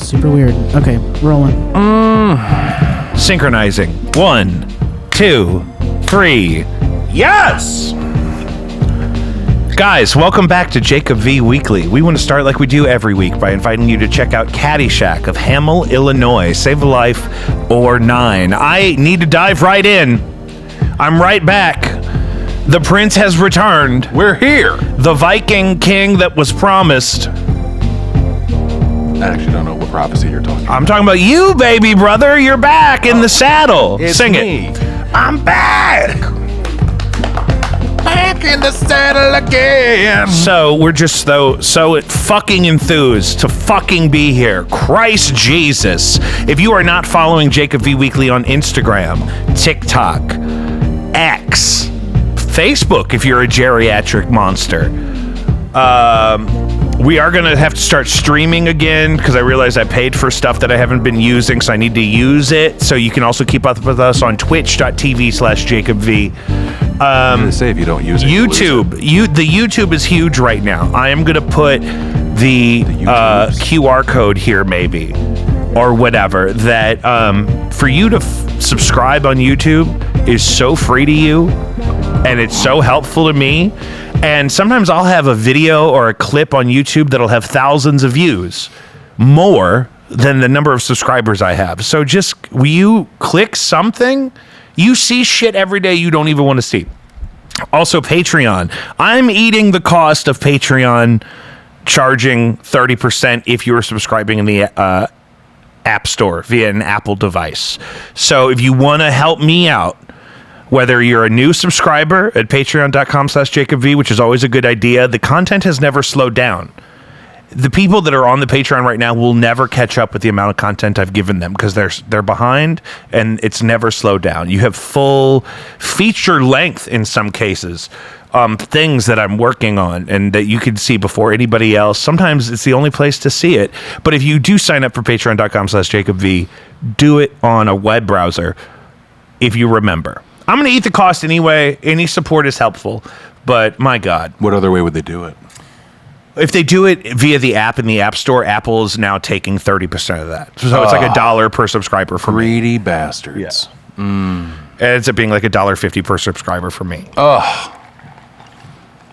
super weird. Okay, rolling. Synchronizing. 1, 2, 3. Yes! Guys, welcome back to Jacob V Weekly. We want to start like we do every week by inviting you to check out Caddyshack of Hamel, Illinois. Save a life or 9. I need to dive right in. I'm right back. The prince has returned. We're here. The Viking king that was promised. I actually don't know what prophecy you're talking about. I'm talking about you, baby brother. You're back in the saddle. Sing me. it. I'm back. Back in the saddle again. So we're just so fucking enthused to fucking be here. Christ Jesus. If you are not following Jacob V Weekly on Instagram, TikTok, X, Facebook, if you're a geriatric monster, we are going to have to start streaming again because I realize I paid for stuff that I haven't been using, so I need to use it. So you can also keep up with us on twitch.tv/JacobV. I'm going to say if you don't use it, YouTube. The YouTube is huge right now. I am going to put the QR code here maybe or whatever that for you to subscribe on YouTube is so free to you and it's so helpful to me. And sometimes I'll have a video or a clip on YouTube that'll have thousands of views, more than the number of subscribers I have. So just, will you click something? You see shit every day you don't even want to see. Also, Patreon. I'm eating the cost of Patreon charging 30% if you're subscribing in the App Store via an Apple device. So if you want to help me out, whether you're a new subscriber at patreon.com/JacobV, which is always a good idea, the content has never slowed down. The people that are on the Patreon right now will never catch up with the amount of content I've given them because they're behind and it's never slowed down. You have full feature length in some cases, things that I'm working on and that you can see before anybody else. Sometimes it's the only place to see it. But if you do sign up for patreon.com/JacobV, do it on a web browser if you remember. I'm going to eat the cost anyway. Any support is helpful, but my God. What other way would they do it? If they do it via the app in the App Store, Apple is now taking 30% of that. So it's like $1 per subscriber for me. Greedy bastards. Yes. It ends up being like $1.50 per subscriber for me.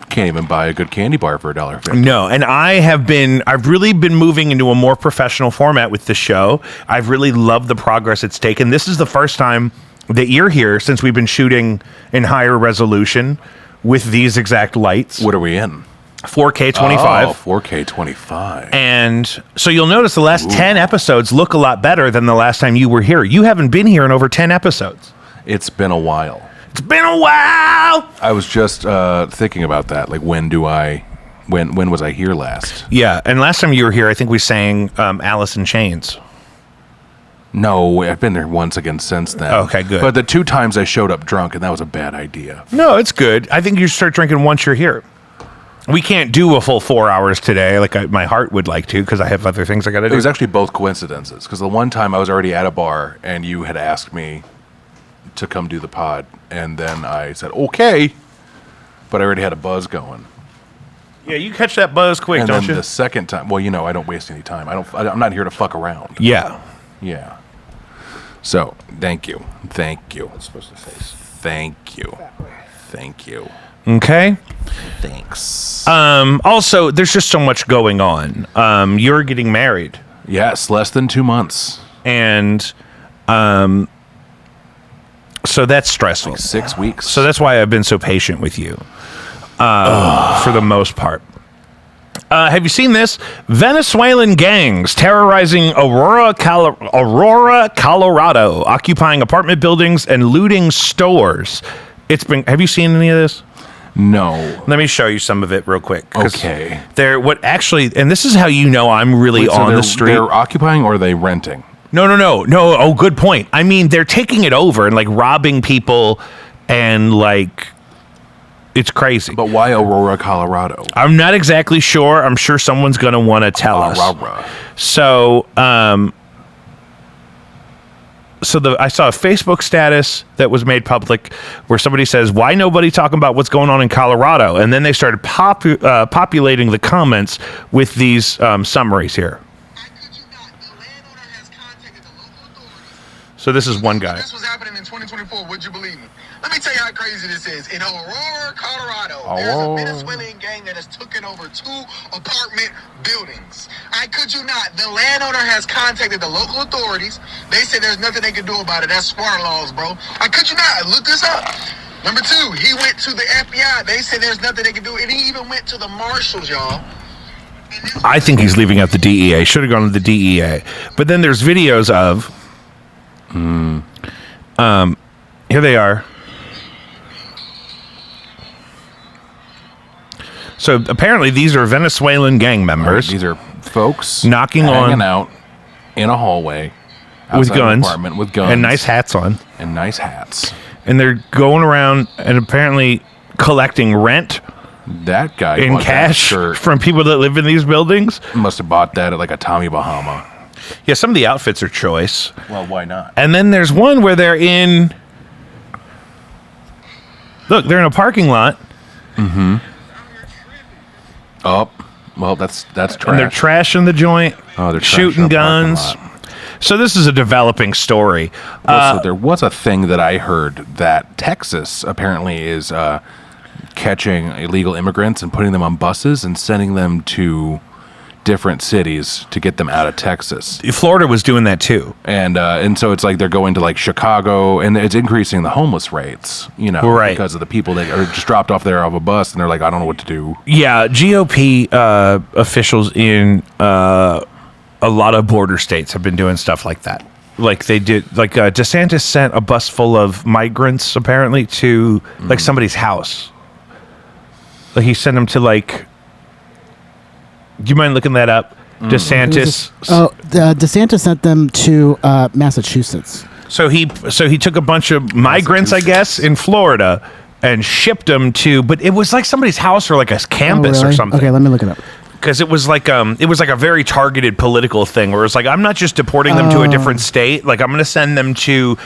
Can't even buy a good candy bar for $1.50. No, and I've really been moving into a more professional format with the show. I've really loved the progress it's taken. This is the first time that you're here since we've been shooting in higher resolution with these exact lights. What are we in? 4K 25. Oh, 4K 25. And so you'll notice the last 10 episodes look a lot better than the last time you were here. You haven't been here in over 10 episodes. It's been a while. It's been a while. I was just thinking about that. Like, when was I here last? Yeah, and last time you were here, I think we sang Alice in Chains. No, I've been there once again since then. Okay, good. But the 2 times I showed up drunk, and that was a bad idea. No, it's good. I think you start drinking once you're here. We can't do a full 4 hours today, like my heart would like to, because I have other things I got to do. It was actually both coincidences, because the one time I was already at a bar, and you had asked me to come do the pod, and then I said, okay, but I already had a buzz going. Yeah, you catch that buzz quick, and don't then you? The second time, well, I don't waste any time. I'm not here to fuck around. Yeah. Yeah. So, thank you. Thank you. It's supposed to say. Thank you. Thank you. Okay. Thanks. Also, there's just so much going on. You're getting married. Yes, less than 2 months. And so that's stressful. Like 6 weeks. So that's why I've been so patient with you for the most part. Have you seen this? Venezuelan gangs terrorizing Aurora, Colorado, occupying apartment buildings and looting stores. Have you seen any of this? No. Let me show you some of it real quick. Okay. And this is how you know I'm really on the street. They're occupying or are they renting? No. Oh, good point. I mean, they're taking it over and like robbing people and like, it's crazy. But why Aurora, Colorado? I'm not exactly sure. I'm sure someone's going to want to tell us. So, I saw a Facebook status that was made public where somebody says, why nobody talking about what's going on in Colorado? And then they started populating the comments with these summaries here. So this is one guy. This was happening in 2024. Would you believe me? Let me tell you how crazy this is. In Aurora, Colorado, there's a Venezuelan gang that has taken over 2 apartment buildings. I kid you not. The landowner has contacted the local authorities. They said there's nothing they can do about it. That's squatter laws, bro. I kid you not. Look this up. Number 2, he went to the FBI. They said there's nothing they can do. And he even went to the marshals, y'all. I think he's leaving out the DEA. Should have gone to the DEA. But then there's videos of... here they are. So apparently these are Venezuelan gang members. Right, these are folks hanging out in a hallway with guns, apartment with guns and nice hats on. And they're going around and apparently collecting rent That guy in cash from people that live in these buildings. Must have bought that at like a Tommy Bahama. Yeah, some of the outfits are choice. Well, why not? And then there's one where they're in... Look, they're in a parking lot. Mm-hmm. Oh, well, that's trash. And they're trashing the joint. Oh, they're shooting guns. So this is a developing story. So there was a thing that I heard that Texas apparently is catching illegal immigrants and putting them on buses and sending them to different cities to get them out of Texas. Florida was doing that too. And so it's like they're going to like Chicago, and it's increasing the homeless rates, you know, right, because of the people that are just dropped off there off a bus and they're like, I don't know what to do. Yeah, GOP officials in a lot of border states have been doing stuff like that. Like they did, like DeSantis sent a bus full of migrants apparently to like somebody's house. Like he sent them to like... Do you mind looking that up? DeSantis. DeSantis sent them to Massachusetts. So he took a bunch of migrants, I guess, in Florida and shipped them to, but it was like somebody's house or like a campus or something. Okay, let me look it up. Because it was like a very targeted political thing where it's like, I'm not just deporting them to a different state. Like I'm going to send them to,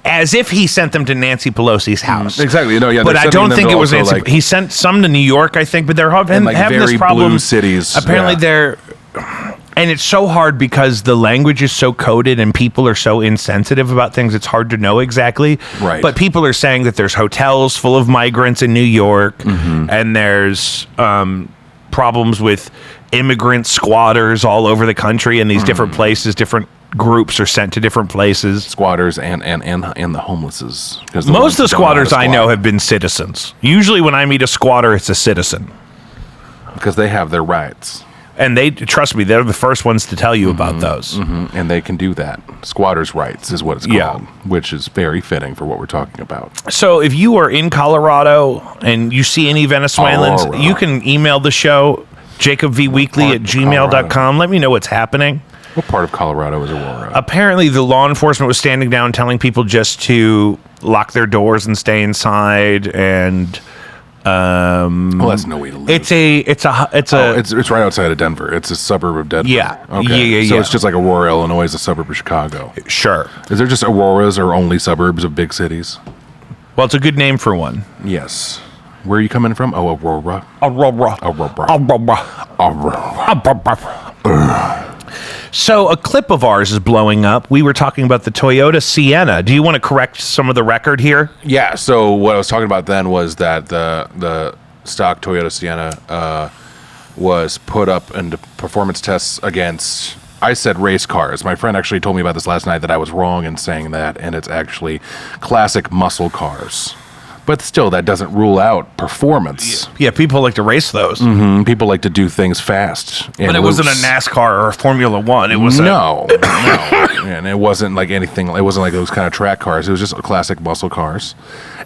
as if he sent them to Nancy Pelosi's house. Exactly. No, yeah. But I don't think it was Nancy. Like, he sent some to New York, I think, but they're having like this very problem. Blue cities. Apparently they're, and it's so hard because the language is so coded and people are so insensitive about things. It's hard to know exactly. Right. But people are saying that there's hotels full of migrants in New York, and there's problems with immigrant squatters all over the country in these different places. Different groups are sent to different places. Squatters and the homelesses. Most of the squatters I know have been citizens. Usually when I meet a squatter, it's a citizen. Because they have their rights. And they, trust me, they're the first ones to tell you about those. And they can do that. Squatters' rights is what it's called, which is very fitting for what we're talking about. So if you are in Colorado and you see any Venezuelans, you can email the show, jacobvweekly@gmail.com. Let me know what's happening. What part of Colorado is Aurora? Apparently, the law enforcement was standing down telling people just to lock their doors and stay inside. And well, that's no way to live. It's right outside of Denver. It's a suburb of Denver. Yeah. Okay. Yeah. So it's just like Aurora, Illinois is a suburb of Chicago. Sure. Is there just Auroras or only suburbs of big cities? Well, it's a good name for one. Yes. Where are you coming from? Oh, Aurora. So a clip of ours is blowing up. We were talking about the Toyota Sienna. Do you want to correct some of the record here? Yeah. So what I was talking about then was that the stock Toyota Sienna was put up into performance tests against, I said race cars. My friend actually told me about this last night that I was wrong in saying that, and it's actually classic muscle cars. But still, that doesn't rule out performance. Yeah, people like to race those. People like to do things fast. But it wasn't a NASCAR or a Formula One. It was no. And it wasn't like anything. It wasn't like those kind of track cars. It was just classic muscle cars.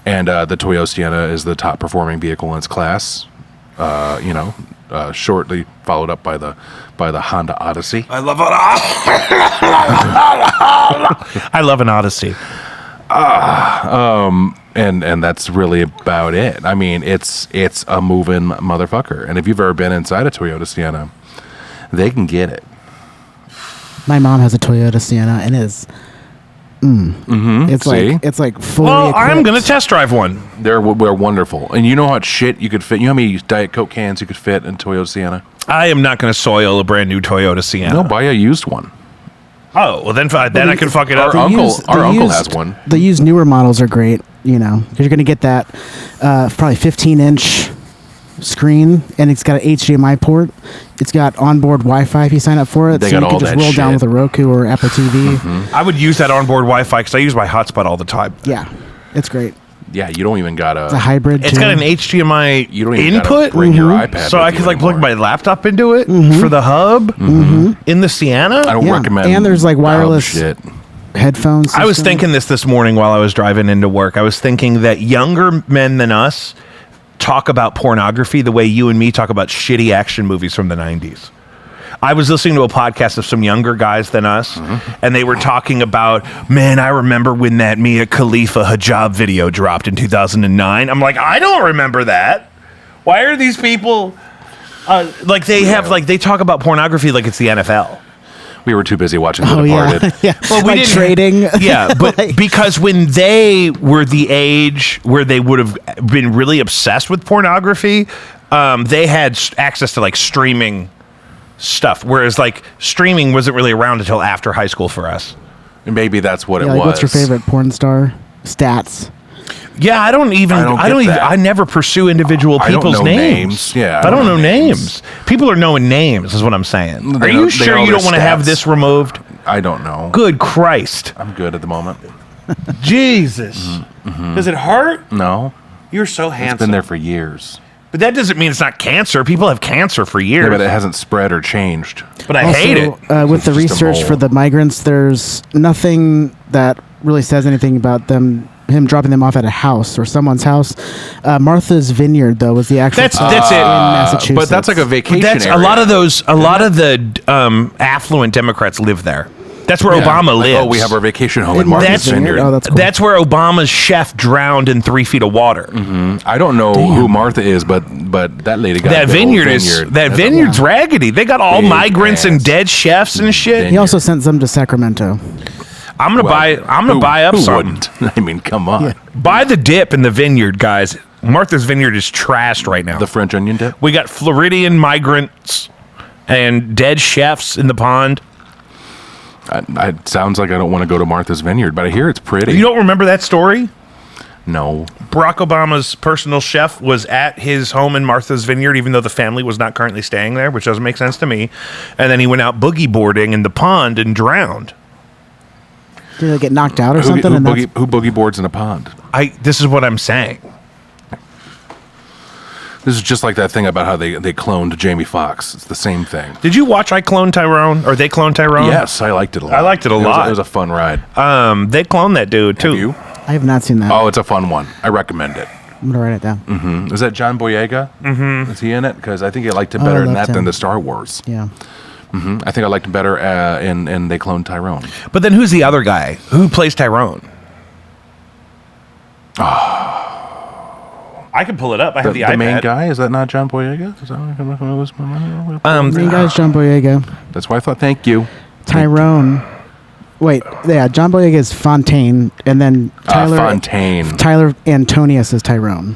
And the Toyota Sienna is the top performing vehicle in its class. Shortly followed up by the Honda Odyssey. I love an Odyssey. And that's really about it. I mean, it's a moving motherfucker. And if you've ever been inside a Toyota Sienna, they can get it. My mom has a Toyota Sienna, and it's like fully equipped. I'm gonna test drive one. They're wonderful, and you know how much shit you could fit. You know how many Diet Coke cans you could fit in Toyota Sienna? I am not gonna soil a brand new Toyota Sienna. No, buy a used one. Oh, well then I can fuck it up. Our uncle has one. The used newer models are great, because you're going to get that probably 15-inch screen, and it's got an HDMI port. It's got onboard Wi-Fi if you sign up for it, They so got you can all just that roll down shit. with a Roku or Apple TV. I would use that onboard Wi-Fi because I use my hotspot all the time. Yeah, it's great. Yeah, you don't even got It's a hybrid. It's too. got an HDMI You don't even input, gotta bring your iPad. so with I you could like plug anymore. my laptop into it for the hub in the Sienna. I don't Yeah, recommend. and there's, like, the hub wireless shit. headphones. I was system. thinking this morning while I was driving into work. I was thinking that younger men than us talk about pornography the way you and me talk about shitty action movies from the 90s. I was listening to a podcast of some younger guys than us, and they were talking about, man, I remember when that Mia Khalifa hijab video dropped in 2009. I'm like, I don't remember that. Why are these people they talk about pornography like it's the NFL? We were too busy watching The Oh Departed. yeah, yeah. Well, we like didn't- trading. Yeah, but Like- because when they were the age where they would have been really obsessed with pornography, they had access to like streaming stuff, whereas like streaming wasn't really around until after high school for us. And maybe that's what it like, was. what's your favorite porn star? Stats. Yeah, I don't get that. I never pursue individual I don't people's know names. names. Yeah, I don't know names. People are knowing names, is what I'm saying. They Are know- you they sure know you their don't want to have stats. this removed? I don't know. Good Christ. I'm good at the moment. Jesus. Does it hurt? No, You're so it's handsome. been there for years. But that doesn't mean it's not cancer. People have cancer for years. Yeah, but it hasn't spread or changed. But I Also, hate it. With the It's just a research for mole. the migrants, there's nothing that really says anything about him dropping them off at a house or someone's house. Martha's Vineyard, though, was the actual That's spot it. in Massachusetts. But that's like a vacation That's area. a lot of the affluent Democrats live there. That's where Yeah. Obama Like, lives. oh, we have our vacation home in In Martha's Martha's Vineyard. Oh, that's cool. That's where Obama's chef drowned in 3 feet of water. I don't know who Martha is, but that lady got That a big old vineyard is vineyard. that That's a- vineyard's raggedy. They got all Big migrants and ass dead chefs and shit. He also sent them to Sacramento. I'm gonna buy up who some. wouldn't? I mean, come on. Buy the dip in the vineyard, guys. Martha's Vineyard is trashed right now. The French onion dip. We got Floridian migrants and dead chefs in the pond. It sounds like I don't want to go to Martha's Vineyard, but I hear it's pretty. You don't remember that story? No. Barack Obama's personal chef was at his home in Martha's Vineyard, even though the family was not currently staying there, which doesn't make sense to me. And then he went out boogie boarding in the pond and drowned. Did they get knocked out or Who something? And boogie boards in a pond? This is what I'm saying. This is just like that thing about how they cloned Jamie Foxx. It's the same thing. Did you watch I Cloned Tyrone? Or They Cloned Tyrone? Yes, I liked it a lot. I liked it a lot. It was a fun ride. They cloned that dude, too. Have you? I have not seen that. Oh, it's a fun one. I recommend it. I'm going to write it down. Is that John Boyega? Mm-hmm. Is he in it? Because I think I liked him better in loved that than him. the Star Wars. Yeah. I think I liked him better in They Cloned Tyrone. But then who's the other guy? Who plays Tyrone? I can pull it up. I have the iPad. main guy, is that not John Boyega? Is that what I'm lose my mind? Main guy's John Boyega. That's why I thought, thank you. Tyrone. Wait, yeah, John Boyega is Fontaine, and then Fontaine. Tyler Antonius is Tyrone.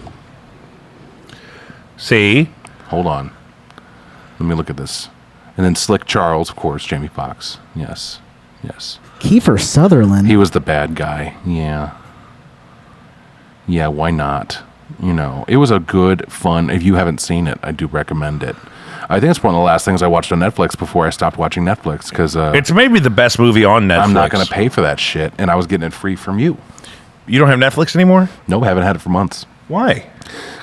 See? Hold on. Let me look at this. And then Slick Charles, of course, Jamie Foxx. Yes. Yes. Kiefer Sutherland. He was the bad guy. Yeah. Yeah, why not? You know, it was a good, fun. If you haven't seen it, I do recommend it. I think it's one of the last things I watched on Netflix before I stopped watching Netflix because It's maybe the best movie on Netflix. I'm not going to pay for that shit, and I was getting it free from you. You don't have Netflix anymore? Nope, haven't had it for months Why?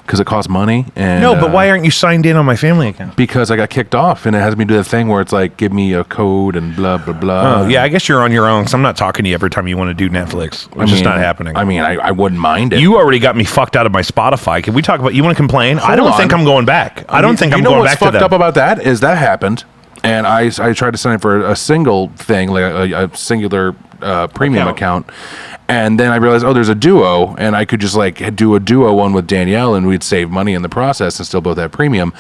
because it costs money. And No, but why aren't you signed in on my family account? Because I got kicked off, and it has me do the thing where it's like, give me a code and blah blah blah. Oh, yeah, I guess you're on your own, because I'm not talking to you every time you want to do Netflix. It's just not happening. I mean, I wouldn't mind it. You already got me fucked out of my Spotify. Can we talk about? You want to complain? I don't Hold think on. I'm going back. I don't think I'm you know going what's back to fucked them. up about that is that happened, and I tried to sign up for a single thing, like a singular premium account. And then I realized, there's a duo, and I could just like do a duo one with Danielle, and we'd save money in the process and still both have premium.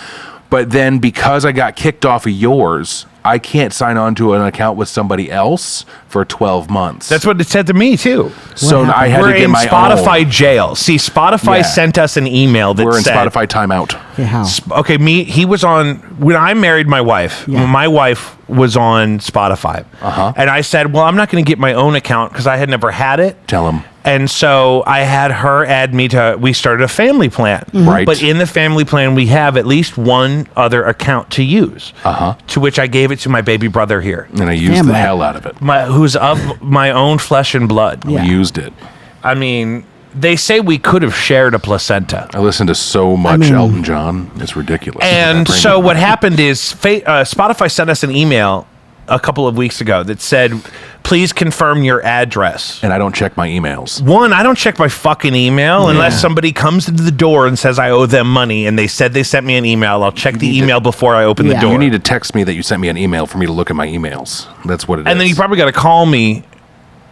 But then because I got kicked off of yours, I can't sign on to an account with somebody else for 12 months. That's what it said to me too. So I had We're to get in my Spotify own. jail. See, Spotify Yeah. sent us an email that We're in said, Spotify timeout. Okay, how? okay, he was on, when I married my wife, Yeah. my wife was on Spotify. And I said, well, I'm not going to get my own account because I had never had it. Tell him. And so I had her add me to, we started a family plan. Right. But in the family plan, we have at least one other account to use. To which I gave it to my baby brother here, And I used Family. the hell out of it. who's of my own flesh and blood. Yeah. We used it. I mean, they say we could have shared a placenta. I listened to so much Elton John. It's ridiculous. And so what happened is Spotify sent us an email a couple of weeks ago that said, please confirm your address. And I don't check my emails. One, I don't check my fucking email unless somebody comes into the door and says I owe them money and they said they sent me an email. I'll check the email before I open the Yeah. door. You need to text me that you sent me an email for me to look at my emails. That's what it is. And then you probably got to call me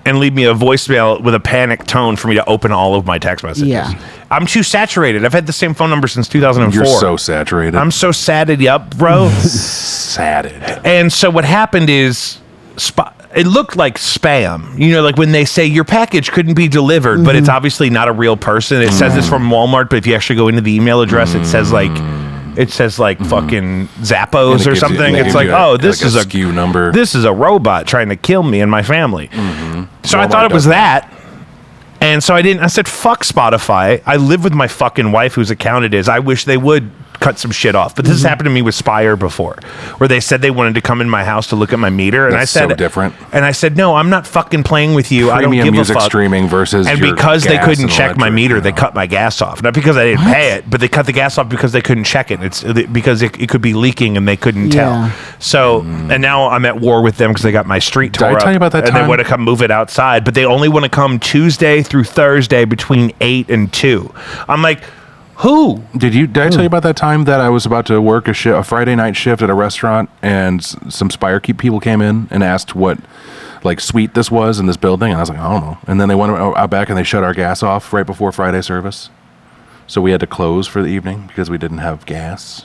and leave me a voicemail with a panic tone for me to open all of my text messages. Yeah. I'm too saturated. I've had the same phone number since 2004. You're so saturated. I'm so satted up, bro. satted. And so what happened is it looked like spam. You know, like when they say your package couldn't be delivered, but it's obviously not a real person. It says it's from Walmart, but if you actually go into the email address, it says like fucking Zappos And it or gives something. you- it It's gives like, you a- oh, this like is a SKU number. This is a robot trying to kill me and my family. So I Walmart thought it was does that. And so I said, fuck Spotify. I live with my fucking wife whose account it is. I wish they would cut some shit off. But this has happened to me with Spire before, where they said they wanted to come in my house to look at my meter. And That's I said, so different. And I said, no, I'm not fucking playing with you. I don't Premium give music a fuck. streaming versus And your because they gas couldn't and check my electric, meter, you they know. cut my gas off. Not because I didn't pay it, but they cut the gas off because they couldn't check it. It's because it could be leaking and they couldn't Yeah. tell. So, and now I'm at war with them because they got my street tore I up. tell you about that and they time? want to come move it outside, but they only want to come Tuesday through Thursday between 8 and 2. I'm like, who? Did I tell you about that time that I was about to work a Friday night shift at a restaurant and some Spirekeep people came in and asked what like suite this was in this building? And I was like, I don't know. And then they went out back and they shut our gas off right before Friday service. So we had to close for the evening because we didn't have gas.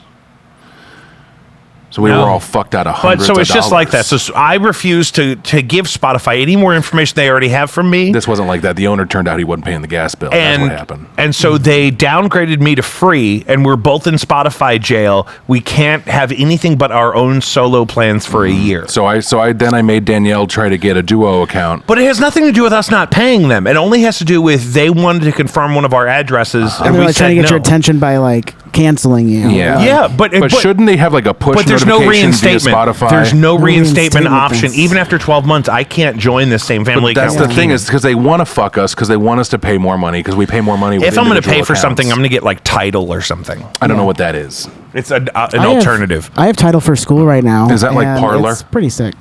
So we No. were all fucked out of But hundreds so it's of just like that. dollars. So I refuse to give Spotify any more information they already have from me. This wasn't like that. The owner turned out he wasn't paying the gas bill. That's what happened. And so they downgraded me to free, and we're both in Spotify jail. We can't have anything but our own solo plans for a year. So I made Danielle try to get a Duo account. But it has nothing to do with us not paying them. It only has to do with they wanted to confirm one of our addresses, and And they're we like said trying to get no. your attention by like canceling you. Yeah. Yeah, but shouldn't they have like a push But there's no notification via reinstatement. Spotify? There's no reinstatement reinstatement option. things. Even after 12 months, I can't join the same family That's account. the thing is because they want to fuck us because they want us to pay more money because we pay more money. If I'm going to pay for something, I'm going to get like Tidal or something. I don't know what that is. It's an I have- alternative. I have Title for school right now. Is that like and Parler? It's pretty sick.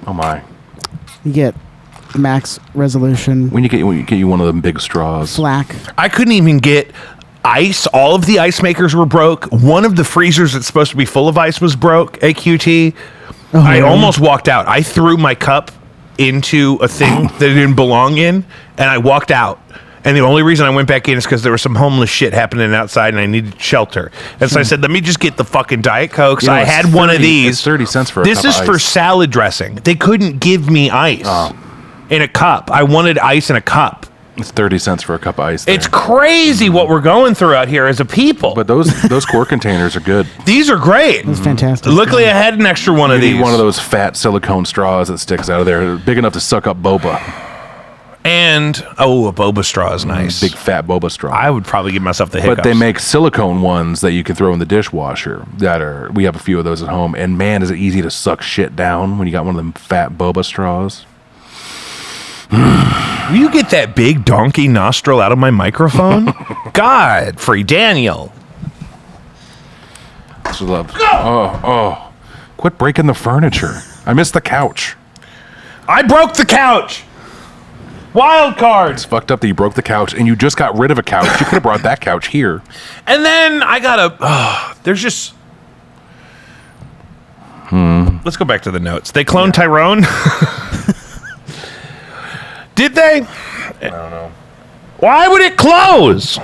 Oh my! You get max resolution, When you get you one of them big straws. FLAC. I couldn't even get ice. All of the ice makers were broke. One of the freezers that's supposed to be full of ice was broke. AQT. Oh, I really? almost walked out. I threw my cup into a thing that it didn't belong in, and I walked out. And the only reason I went back in is because there was some homeless shit happening outside, and I needed shelter. And so I said, "Let me just get the fucking Diet Cokes." You know, I it's had one of 30 these. it's 30 cents for a This cup is of for ice. salad dressing. They couldn't give me ice in a cup. I wanted ice in a cup. It's 30 cents for a cup of ice. There. It's crazy what we're going through out here as a people. But those quart containers are good. These are great. It's fantastic. Luckily, I had an extra one You of these. need one of those fat silicone straws that sticks out of there, big enough to suck up boba. And, a boba straw is nice. Big fat boba straw. I would probably give myself the hiccups. But they make silicone ones that you can throw in the dishwasher. We have a few of those at home, and man, is it easy to suck shit down when you got one of them fat boba straws. Will you get that big donkey nostril out of my microphone? God, free Daniel. That's what I love. Oh. Quit breaking the furniture. I missed the couch. I broke the couch. Wild card. It's fucked up that you broke the couch, and you just got rid of a couch. You could have brought that couch here. And then I got there's just... Let's go back to the notes. They cloned Tyrone? Did they? I don't know. Why would it close?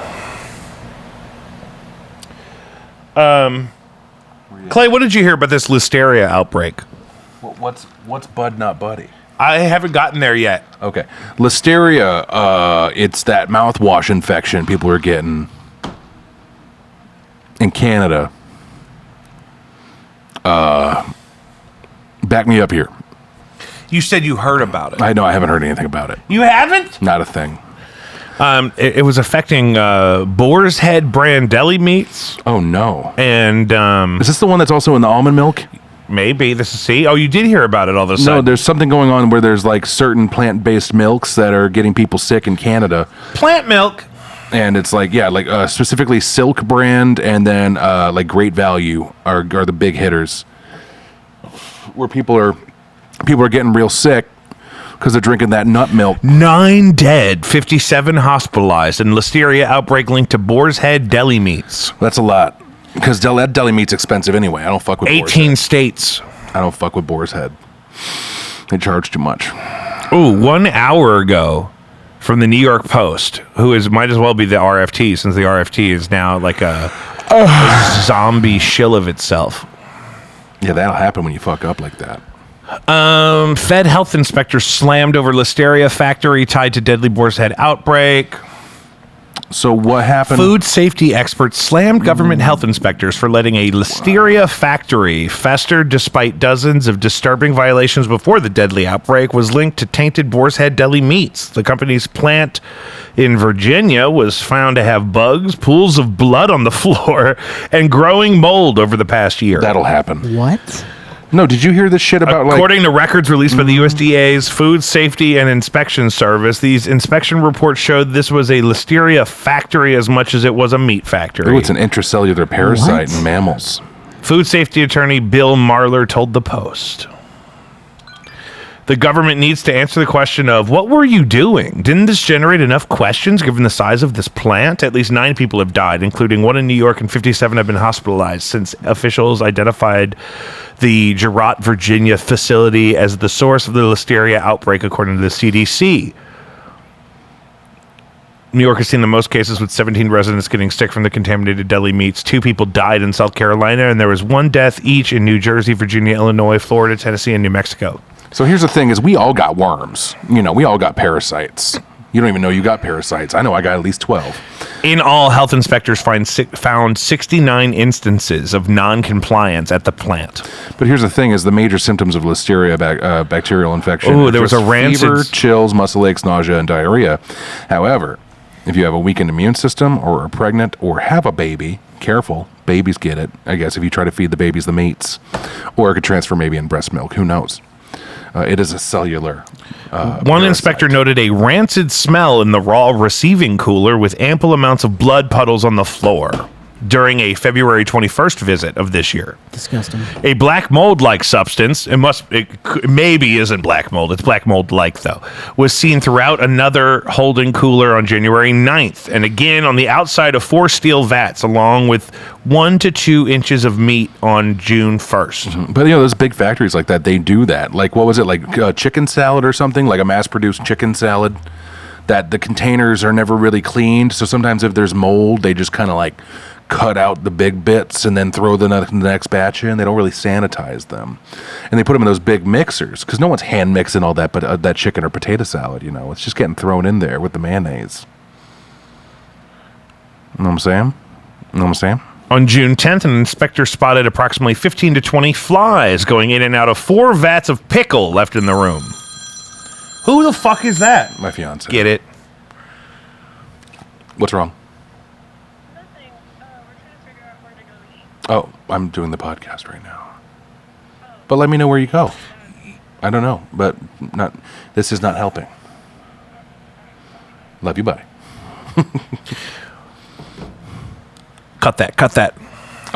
Clay, what did you hear about this listeria outbreak? What's Bud Not Buddy? I haven't gotten there yet. Okay. Listeria, it's that mouthwash infection people are getting in Canada. Back me up here. You said you heard about it. I know I haven't heard anything about it. You haven't? Not a thing. It was affecting Boar's Head brand deli meats. Oh, no. And Is this the one that's also in the almond milk? maybe this is see. Oh, you did hear about it all of a sudden. No, there's something going on where there's like certain plant-based milks that are getting people sick in Canada. Plant milk. And it's like, yeah, like specifically Silk brand and then like Great Value are the big hitters. Where people are getting real sick because they're drinking that nut milk. 9 dead, 57 hospitalized, and listeria outbreak linked to Boar's Head deli meats. That's a lot. Because that deli meat's expensive anyway. I don't fuck with Boar's 18 Head. states. I don't fuck with Boar's Head. They charge too much. Ooh, 1 hour ago from the New York Post, might as well be the RFT, since the RFT is now like a zombie shill of itself. Yeah, that'll happen when you fuck up like that. Fed health inspector slammed over listeria factory tied to deadly Boar's Head outbreak. So what happened? Food safety experts slammed government health inspectors for letting a listeria factory fester despite dozens of disturbing violations before the deadly outbreak was linked to tainted Boar's Head deli meats. The company's plant in Virginia was found to have bugs, pools of blood on the floor, and growing mold over the past year. That'll happen. What? No, did you hear this shit about According to records released by the USDA's Food Safety and Inspection Service, these inspection reports showed this was a listeria factory as much as it was a meat factory. Ooh, it's an intracellular parasite in mammals. Food safety attorney Bill Marler told the Post. The government needs to answer the question of, what were you doing? Didn't this generate enough questions given the size of this plant? At least 9 people have died, including 1 in New York, and 57 have been hospitalized since officials identified the Girard, Virginia facility as the source of the listeria outbreak, according to the CDC. New York has seen the most cases, with 17 residents getting sick from the contaminated deli meats. 2 people died in South Carolina, and there was 1 death each in New Jersey, Virginia, Illinois, Florida, Tennessee, and New Mexico. So here's the thing is we all got worms. You know, we all got parasites. You don't even know you got parasites. I know I got at least 12. In all, health inspectors found 69 instances of non-compliance at the plant. But here's the thing is the major symptoms of listeria bacterial infection. Ooh, there was a rancid... fever, chills, muscle aches, nausea, and diarrhea. However, if you have a weakened immune system or are pregnant or have a baby, careful, babies get it. I guess if you try to feed the babies the meats. Or it could transfer maybe in breast milk. Who knows? It is a cellular One parasite. inspector noted a rancid smell in the raw receiving cooler with ample amounts of blood puddles on the floor during a February 21st visit of this year. Disgusting. A black mold-like substance, maybe isn't black mold, it's black mold-like though, was seen throughout another holding cooler on January 9th, and again on the outside of 4 steel vats, along with 1 to 2 inches of meat on June 1st. Mm-hmm. But, you know, those big factories like that, they do that. Like, what was it, like chicken salad or something? Like a mass-produced chicken salad? That the containers are never really cleaned, so sometimes if there's mold, they just kind of like cut out the big bits and then throw the next batch in. They don't really sanitize them, and they put them in those big mixers because no one's hand mixing all that, but that chicken or potato salad, you know, it's just getting thrown in there with the mayonnaise. You know what I'm saying? On June 10th, an inspector spotted approximately 15 to 20 flies going in and out of 4 vats of pickle left in the room. Who the fuck is that? My fiance. Get it? What's wrong? Nothing. We're trying to figure out where to go eat. Oh, I'm doing the podcast right now. But let me know where you go. I don't know, but this is not helping. Love you, bye. Cut that.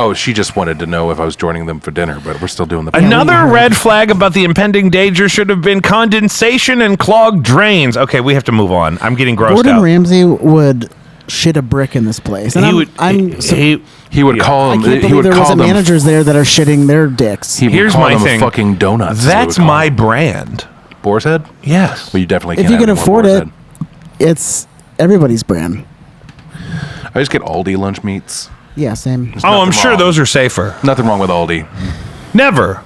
Oh, she just wanted to know if I was joining them for dinner, but we're still doing the podcast. Another red flag about the impending danger should have been condensation and clogged drains. Okay, we have to move on. I'm getting grossed Gordon out. Ramsay would shit a brick in this place. And He would call I them. can't He believe would there call wasn't them. managers there that are shitting their dicks. He would Here's call my them thing. fucking donuts. is what he That's would call my them. brand. Boar's Head. Yes. Well, you definitely If can't you can have more afford Boar's it, Head. it's everybody's brand. I just get Aldi lunch meats. Yeah, same. Oh, I'm sure wrong. those are safer. Nothing wrong with Aldi. Never.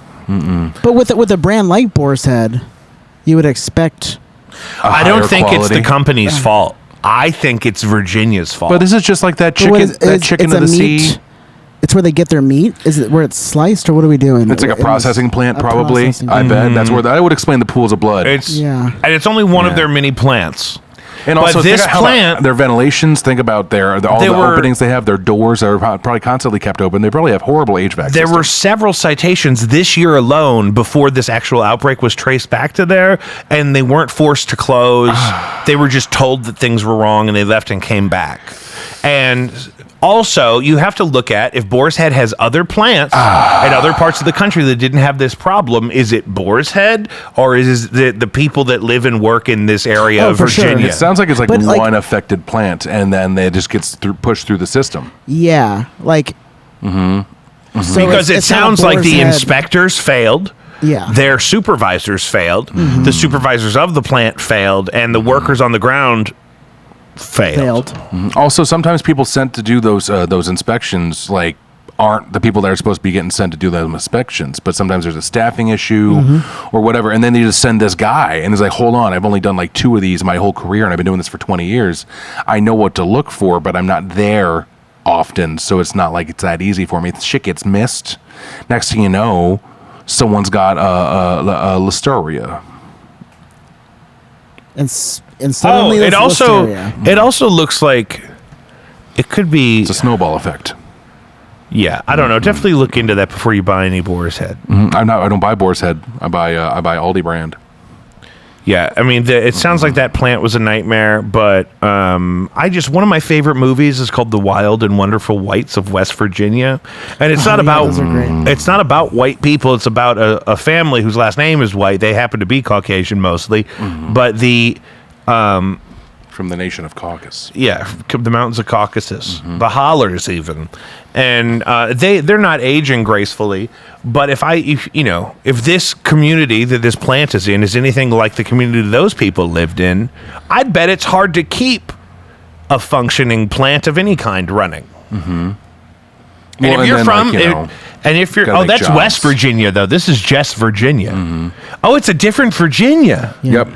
But with a brand like Boar's Head, you would expect. I don't higher think it's quality. the company's fault. I think it's Virginia's fault. But this is just like that chicken, chicken it's of a the meat, sea. It's where they get their meat. Is it where it's sliced, or what are we doing? It's like a processing plant, probably. processing I plant. bet that's where I would explain the pools of blood. and it's only one of Yeah. their many plants. And But also, this think about plant- their ventilations. Think about all the openings they have. Their doors are probably constantly kept open. They probably have horrible HVAC. There were systems. several citations this year alone before this actual outbreak was traced back to there, and they weren't forced to close. They were just told that things were wrong, and they left and came back. And also, you have to look at if Boar's Head has other plants in other parts of the country that didn't have this problem. Is it Boar's Head, or is it the people that live and work in this area Oh, of for sure. Virginia? It sounds like it's like But, like- one affected plant, and then it just gets pushed through the system. Yeah, like. So Because it it's not a sounds like Boar's the Head. inspectors failed. Yeah. Their supervisors failed. The supervisors of the plant failed, and the workers on the ground failed. Also, sometimes people sent to do those inspections aren't the people that are supposed to be getting sent to do those inspections, but sometimes there's a staffing issue or whatever, and then they just send this guy, and it's like, hold on, I've only done like 2 of these my whole career, and I've been doing this for 20 years. I know what to look for, but I'm not there often, so it's not like it's that easy for me. Shit gets missed. Next thing you know, someone's got a listeria. And suddenly it it's also listeria. it also looks like it could be. It's a snowball effect. Yeah, I don't know. Definitely look into that before you buy any Boar's Head. I don't buy Boar's Head. I buy Aldi brand. Yeah, I mean, it sounds like that plant was a nightmare, but one of my favorite movies is called The Wild and Wonderful Whites of West Virginia, and it's not about those are great. it's not about white people. It's about a family whose last name is White. They happen to be Caucasian mostly, but From the nation of Caucasus. the mountains of Caucasus, the hollers even, and they're not aging gracefully. But if this community that this plant is in is anything like the community those people lived in, I'd bet it's hard to keep a functioning plant of any kind running. And if you're from, that's jobs. West Virginia though. This is just Virginia. Oh, it's a different Virginia. Yep.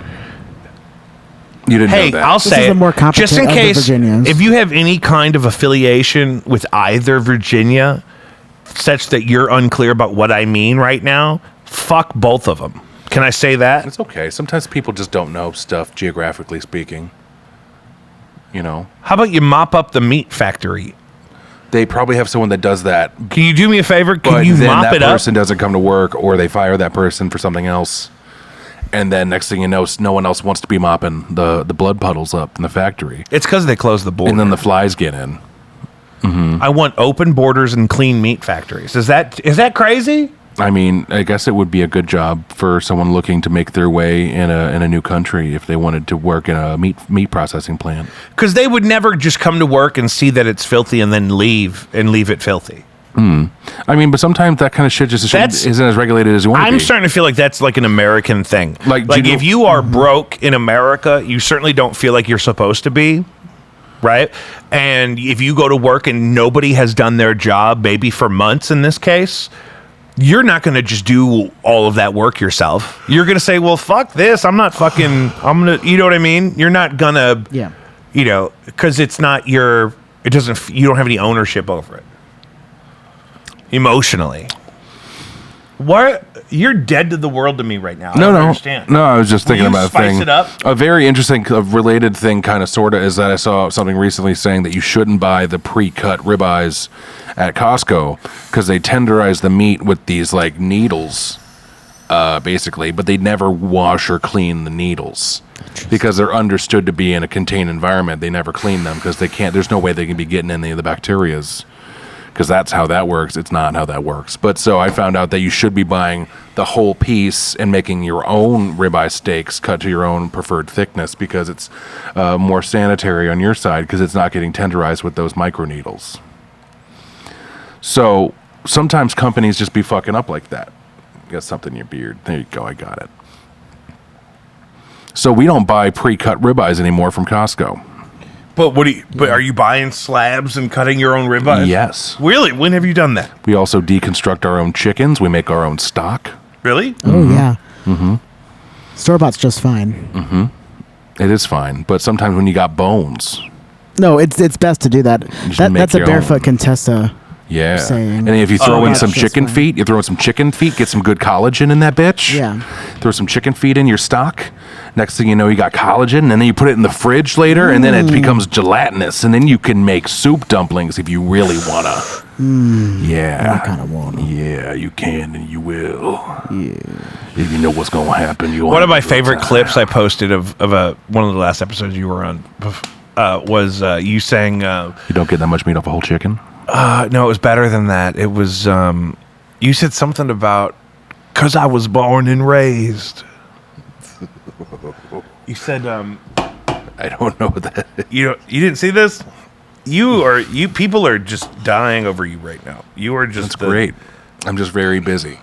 You didn't Hey, know that. I'll This say is the it, more competent just in of the case, Virginians. if you have any kind of affiliation with either Virginia, such that you're unclear about what I mean right now, fuck both of them. Can I say that? It's okay. Sometimes people just don't know stuff, geographically speaking. How about you mop up the meat factory? They probably have someone that does that, Can you do me a favor? Can but you then mop that it up? person doesn't come to work, or they fire that person for something else. And then next thing you know, no one else wants to be mopping the blood puddles up in the factory. It's because they closed the border. And then the flies get in. I want open borders and clean meat factories. Is that crazy? I mean, I guess it would be a good job for someone looking to make their way in a new country if they wanted to work in a meat processing plant. Because they would never just come to work and see that it's filthy and then leave it filthy. I mean, but sometimes that kind of shit just isn't as regulated as you want to be. I'm starting to feel like that's like an American thing. Like, Like do you if know- you are broke in America, you certainly don't feel like you're supposed to be, right? And if you go to work and nobody has done their job, maybe for months in this case, you're not going to just do all of that work yourself. You're going to say, well, fuck this. I'm not fucking, you know what I mean? You're not going to, because it's not you don't have any ownership over it. Emotionally. What? You're dead to the world to me right now. I don't understand. No, I was just thinking you about a spice thing. it up? A very interesting, related thing, kind of, sort of, is that I saw something recently saying that you shouldn't buy the pre-cut ribeyes at Costco because they tenderize the meat with these like needles, basically, but they never wash or clean the needles because they're understood to be in a contained environment. They never clean them because they can't. There's no way they can be getting any of the bacterias. Because that's how that works. It's not how that works. But so I found out that you should be buying the whole piece and making your own ribeye steaks cut to your own preferred thickness because it's more sanitary on your side because it's not getting tenderized with those microneedles. So sometimes companies just be fucking up like that. You got something in your beard. There you go. I got it. So we don't buy pre-cut ribeyes anymore from Costco. But But are you buying slabs and cutting your own ribeyes? Yes. Really? When have you done that? We also deconstruct our own chickens. We make our own stock. Really? Oh yeah. Store-bought's just fine. It is fine, but sometimes when you got bones, No, it's best to do that. Just That's make a your Barefoot own. Contessa. yeah. Saying. And if you throw in yeah. some That's chicken fine. feet, get some chicken collagen in that bitch. Yeah. Throw some chicken feet in your stock. Next thing you know, you got collagen, and then you put it in the fridge later, and then it becomes gelatinous, and then you can make soup dumplings if you really wanna. Yeah. I kind of want 'em. Yeah, you can and you will. Yeah. If you know what's gonna happen, you. One of my favorite clips I posted of one of the last episodes you were on was you saying, You don't get that much meat off a whole chicken. no, it was better than that. It was, you said something about, 'cause I was born and raised. You said, I don't know what that is. you didn't see this? People are just dying over you right now. You are just That's great. I'm just very busy.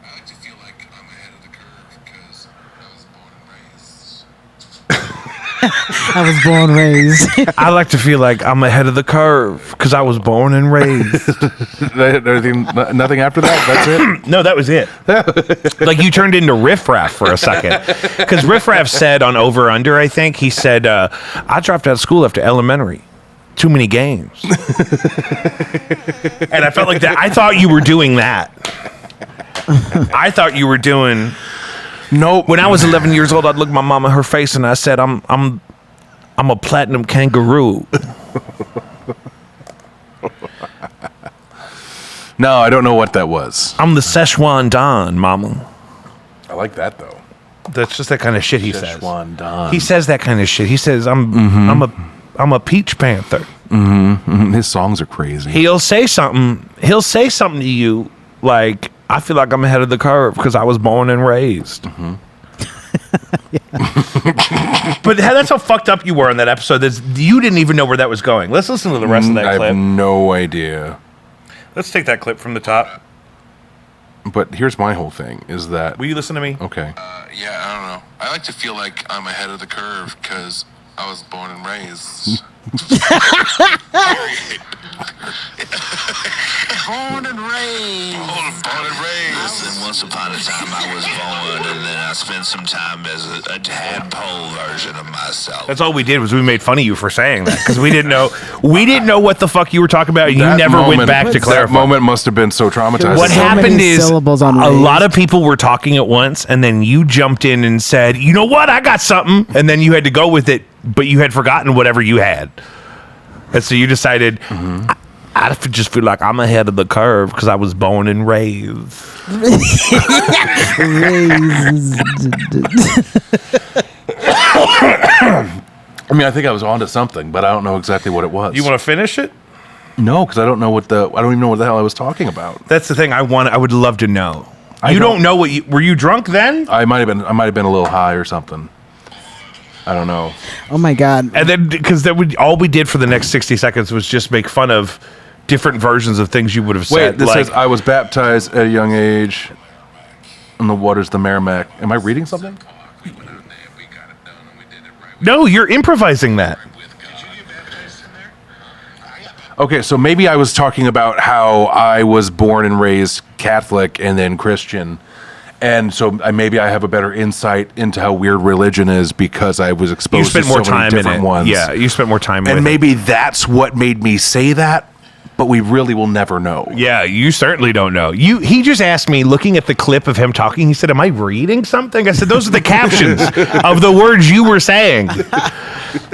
I like to feel like I'm ahead of the curve because I was born and raised. I was born and raised. I like to feel like I'm ahead of the curve because I was born and raised. Nothing after that. That's it. No, that was it. Like you turned into Riff Raff for a second. Because Riff Raff said on Over Under, I think, he said, I dropped out of school after elementary. Too many games. And I felt like that. I thought you were doing that. I thought you were doing... Nope. When I was 11 years old, I'd look my mom in her face and I said, I'm a platinum kangaroo. No, I don't know what that was. I'm the Szechuan Don, mama. I like that though. That's just that kind of shit he says. Szechuan Don. He says that kind of shit. He says, I'm a peach panther. His songs are crazy. He'll say something to you like, I feel like I'm ahead of the curve because I was born and raised. But that's how fucked up you were in that episode. You didn't even know where that was going. Let's listen to the rest of that I clip. have no idea. Let's take that clip from the top. But here's my whole thing: is that Will you listen to me? okay? Yeah, I don't know. I like to feel like I'm ahead of the curve because I was born and raised. Born and raised. Born and raised. And once upon a time I was born, and then I spent some time as a tadpole version of myself. That's all we did was we made fun of you for saying that because we didn't know what the fuck you were talking about. And you That never went moment- back to That clarify. moment must have been so traumatizing. What So happened many is syllables on a raised. lot of people were talking at once, and then you jumped in and said, "You know what? I got something," and then you had to go with it, but you had forgotten whatever you had, and so you decided. I just feel like I'm ahead of the curve because I was born and raised. I mean, I think I was onto something, but I don't know exactly what it was. You want to finish it? No, because I don't know I don't even know what the hell I was talking about. That's the thing. I would love to know. I You don't- don't know were you drunk then? I might have been a little high or something. I don't know. Oh my god. And then because all we did for the next 60 seconds was just make fun of different versions of things you would have Wait, said. this like, says I was baptized at a young age in the waters of the Merrimack. Am I reading something? We went out there, we got it done, and we did it right. no, you're improvising that. With God. Did you get baptized in there? Okay, so maybe I was talking about how I was born and raised Catholic and then Christian. And so maybe I have a better insight into how weird religion is because I was You exposed spent to more so many time in different it. ones. Yeah, you spent more time And with it. maybe that's what made me say that, but we really will never know. Yeah, you certainly don't know. He just asked me, looking at the clip of him talking, he said, "Am I reading something?" I said, "Those are the captions of the words you were saying."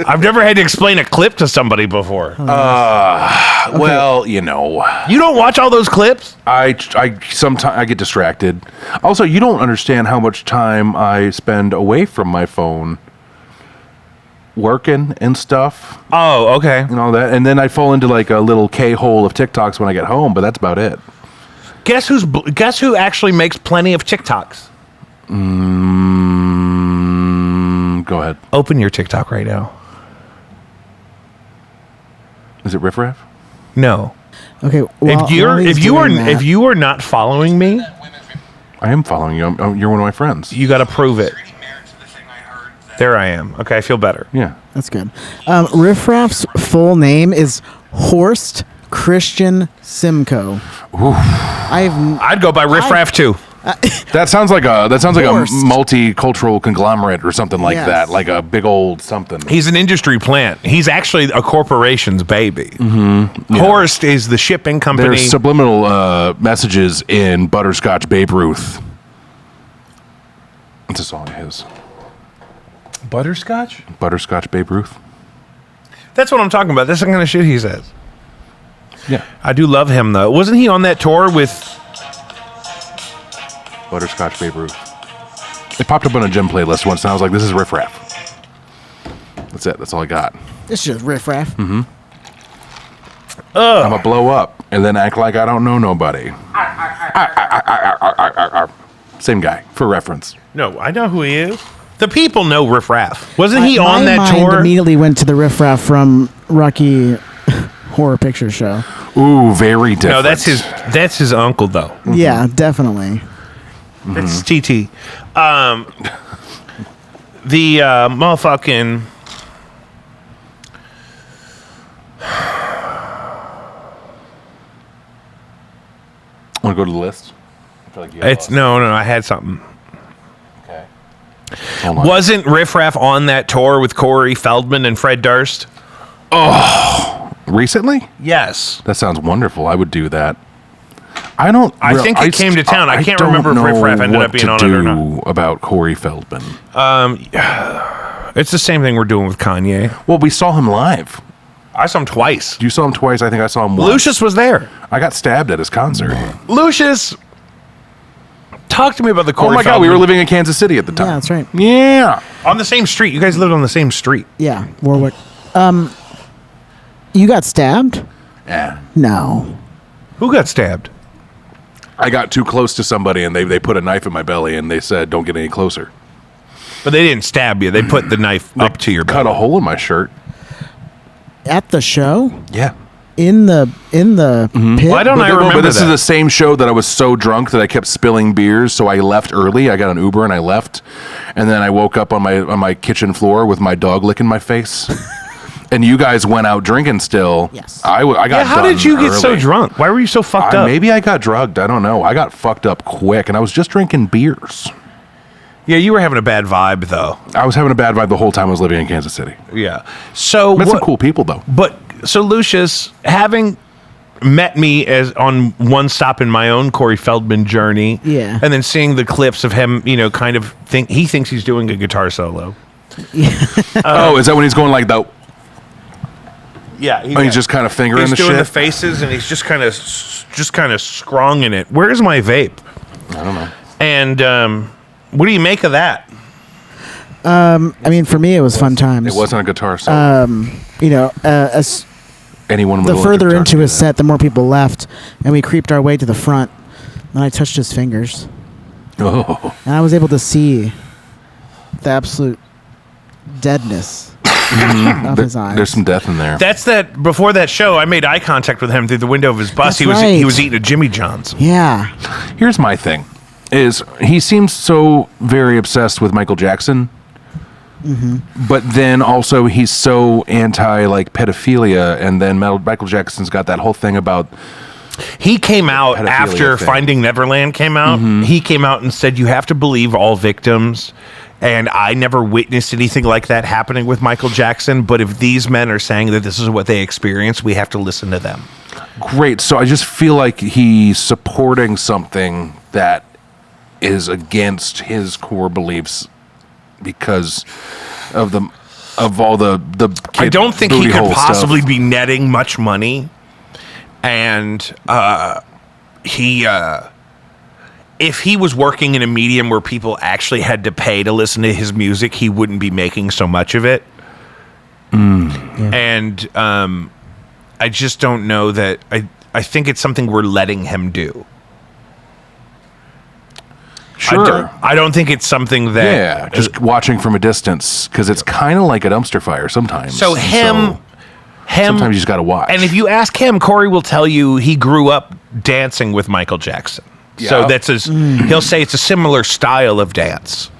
I've never had to explain a clip to somebody before. Well, you know, You don't watch all those clips? I sometimes I get distracted. Also, you don't understand how much time I spend away from my phone working and stuff. Oh, okay. And all that, and then I fall into like a little K-hole of TikToks when I get home, but that's about it. Guess who actually makes plenty of TikToks? Go ahead. Open your TikTok right now. Is it Riff Raff? No. Okay. If you are not following me, I am following you. You're one of my friends. you got to prove it. There I am. Okay, I feel better. Yeah. That's good. Riff Raff's full name is Horst Christian Simcoe. I'd go by Riff Raff too. That sounds like a Horst. multicultural conglomerate or something like Yes. that, like a big old something. He's an industry plant. He's actually a corporation's baby. Mm-hmm. Horst is the shipping company. There's subliminal messages in Butterscotch Babe Ruth. It's a song of his. Butterscotch? Butterscotch Babe Ruth. That's what I'm talking about. That's the kind of shit he says. Yeah. I do love him, though. Wasn't he on that tour with... Butterscotch Babe Ruth. It popped up on a gym playlist once, and I was like, this is Riff Raff. That's it. That's all I got. It's just Riff Raff. I'm going to blow up and then act like I don't know nobody. Same guy, for reference. No, I know who he is. The people know Riff Raff. Wasn't he My on that mind tour? immediately went to the Riff Raff from Rocky Horror Picture Show. Ooh, very different. No, that's his uncle, though. Yeah, definitely. That's TT. The motherfucking... Want to go to the list? I feel like you It's no. I had something. Okay. Hold on. Wasn't Riff Raff on that tour with Corey Feldman and Fred Durst? Recently? Yes. That sounds wonderful. I would do that. I think it came to town. I can't don't remember if know Riff Raff ended what up being to on it or do about Corey Feldman. It's the same thing we're doing with Kanye. Well, we saw him live. I saw him twice. You saw him twice. I think I saw him once. Lucius was there. I got stabbed at his concert. Lucius, talk to me about the Corey Oh my God, Feldman. we were living in Kansas City at the time. Yeah, that's right. Yeah. on the same street. You guys lived on the same street. Yeah, Warwick. You got stabbed? Yeah. No. Who got stabbed? I got too close to somebody and they put a knife in my belly and they said, don't get any closer. But they didn't stab you. They put the knife up to your Cut belly. a hole in my shirt. At the show? Yeah. In the pit? Why don't I remember But this that? is the same show that I was so drunk that I kept spilling beers, so I left early. I got an Uber and I left, and then I woke up on my kitchen floor with my dog licking my face. And you guys went out drinking still. Yes. I got. Yeah, how done did you get so early. drunk? Why were you so fucked up? Maybe I got drugged. I don't know. I got fucked up quick, and I was just drinking beers. Yeah, you were having a bad vibe, though. I was having a bad vibe the whole time I was living in Kansas City. Yeah. So Met some cool people, though. But so Lucius, having met me as on one stop in my own Corey Feldman journey, Yeah. and then seeing the clips of him, kind of he thinks he's doing a guitar solo. Oh, is that when he's going like the? Yeah, He's just kind of fingering he's the doing shit. the faces, and he's just kind of scronging it. Where's my vape? I don't know. And what do you make of that? I mean, for me, it was fun times. It wasn't a guitar solo. As Anyone the with further electric into guitar his can do set, the more people left, and we creeped our way to the front. And I touched his fingers, that. Oh. and I was able to see the absolute deadness of his eyes. There's some death in there. That's that. Before that show, I made eye contact with him through the window of his bus. That's He right. was eating a Jimmy John's. Yeah. Here's my thing: is he seems so very obsessed with Michael Jackson, but then also he's so anti like pedophilia, and then Michael Jackson's got that whole thing about. He came out Pedophilia after thing. Finding Neverland came out. He came out and said, you have to believe all victims. And I never witnessed anything like that happening with Michael Jackson. But if these men are saying that this is what they experienced, we have to listen to them. Great. So I just feel like he's supporting something that is against his core beliefs because of all the I don't think he booty could hole possibly stuff. be netting much money. And if he was working in a medium where people actually had to pay to listen to his music, he wouldn't be making so much of it. And I just don't know that. I think it's something we're letting him do. Sure. I don't think it's something that. Yeah, just watching from a distance because it's kind of like a dumpster fire sometimes. So him. Sometimes you just got to watch. And if you ask him, Corey will tell you he grew up dancing with Michael Jackson. So Yeah. that's he'll say it's a similar style of dance.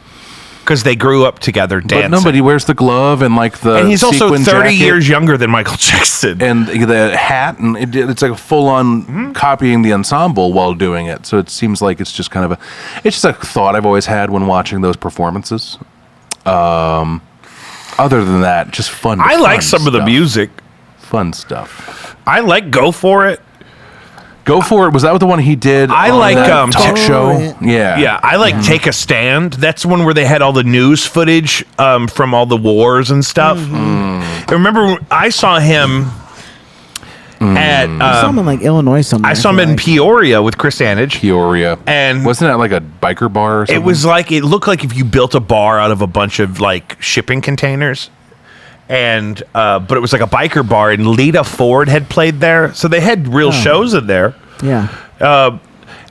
because they grew up together dancing. But nobody wears the glove and like the. And he's also 30 sequin jacket years younger than Michael Jackson. and the hat, and it's like a full-on copying the ensemble while doing it. So it seems like it's just kind of it's just a thought I've always had when watching those performances. Other than that, just fun. I like some of the music. Fun stuff. I like Go For It. Go For It. Was that the one he did? I on like, that talk For show. It. Yeah, Yeah, I like Take a Stand. That's one where they had all the news footage from all the wars and stuff. I remember I saw him at. Some in like Illinois somewhere. I saw him in Peoria with Chris Anage. Peoria. And wasn't that like a biker bar or something? it was like it looked like if you built a bar out of a bunch of like shipping containers. And but it was like a biker bar, and Lita Ford had played there, so they had real shows in there. Yeah. And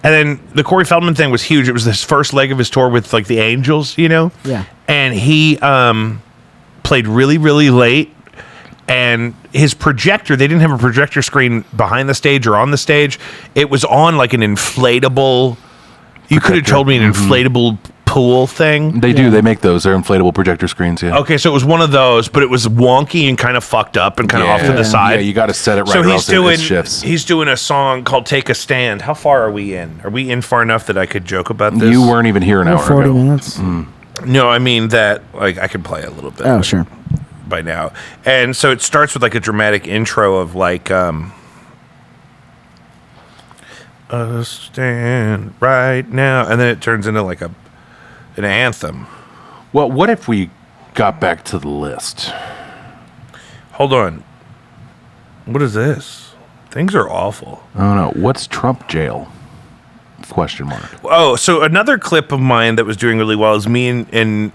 then the Corey Feldman thing was huge. It was his first leg of his tour with like the Angels, you know. Yeah. And he played really, really late. And his projector, they didn't have a projector screen behind the stage or on the stage. It was on like an inflatable. You could have told me an inflatable pool thing. They do. They make those. They're inflatable projector screens. Yeah. Okay, so it was one of those, but it was wonky and kind of fucked up and kind of off to the side. Yeah, you got to set it right. So or he's else doing it shifts. he's doing a song called "Take a Stand." How far are we in? Are we in far enough that I could joke about this? You weren't even here an hour 40 ago. minutes. No, I mean that like I could play a little bit. Oh, sure. By now, and so it starts with like a dramatic intro of like a stand right now, and then it turns into like an anthem. Well, what if we got back to the list? Hold on. What is this? Things are awful. I don't know. What's Trump jail? Question mark. Oh, so another clip of mine that was doing really well is me and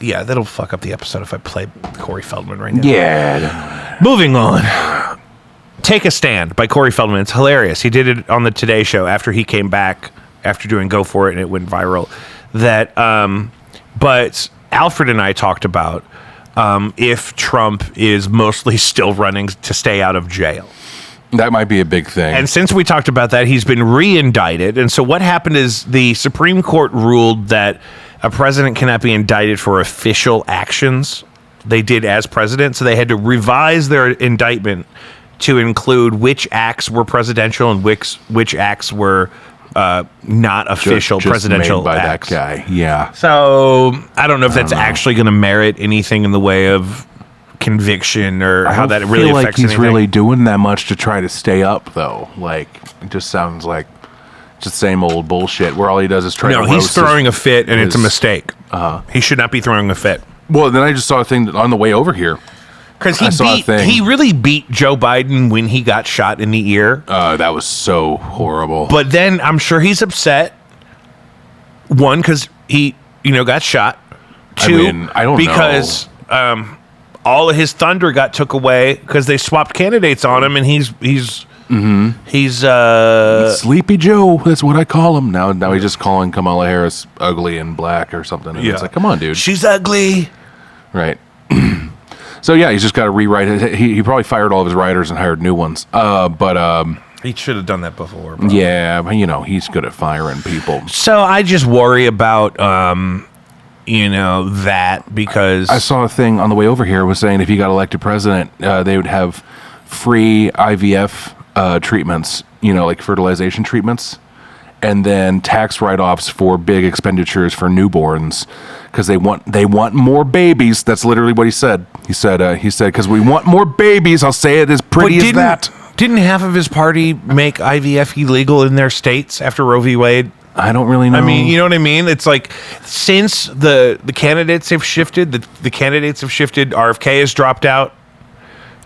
yeah, that'll fuck up the episode if I play Corey Feldman right now. Yeah. Moving on. Take a Stand by Corey Feldman. It's hilarious. He did it on the Today Show after he came back after doing Go For It, and it went viral. That, but Alfred and I talked about if Trump is mostly still running to stay out of jail. That might be a big thing. And since we talked about that, he's been re-indicted. And so what happened is the Supreme Court ruled that a president cannot be indicted for official actions they did as president. So they had to revise their indictment to include which acts were presidential and which acts were not official just presidential made by acts. that guy. Yeah. So I don't know if that's actually going to merit anything in the way of conviction or how that really feel affects like he's anything. really doing that much to try to stay up, though. Like, it just sounds like just same old bullshit where all he does is try to roast he's throwing a fit, and it's a his- mistake. He should not be throwing a fit. Well, then I just saw a thing on the way over here. Because I saw a thing. he really beat Joe Biden when he got shot in the ear. That was so horrible. But then I'm sure he's upset. One, because he, got shot. Two, I don't know. because all of his thunder got took away because they swapped candidates on him, and he's Sleepy Joe, that's what I call him. Now he's just calling Kamala Harris ugly and black or something. And it's like, come on, dude. she's ugly. Right. So yeah, he's just got to rewrite it. He probably fired all of his writers and hired new ones. But He should have done that before. Probably. yeah, but, he's good at firing people. So I just worry about that because I saw a thing on the way over here was saying if he got elected president, they would have free IVF treatments, like fertilization treatments, and then tax write-offs for big expenditures for newborns because they want more babies. That's literally what he said. He said because we want more babies. I'll say it as pretty as that. Didn't half of his party make IVF illegal in their states after Roe v. Wade? I don't really know. I mean, you know what I mean? It's like since the candidates have shifted, the candidates have shifted. RFK has dropped out,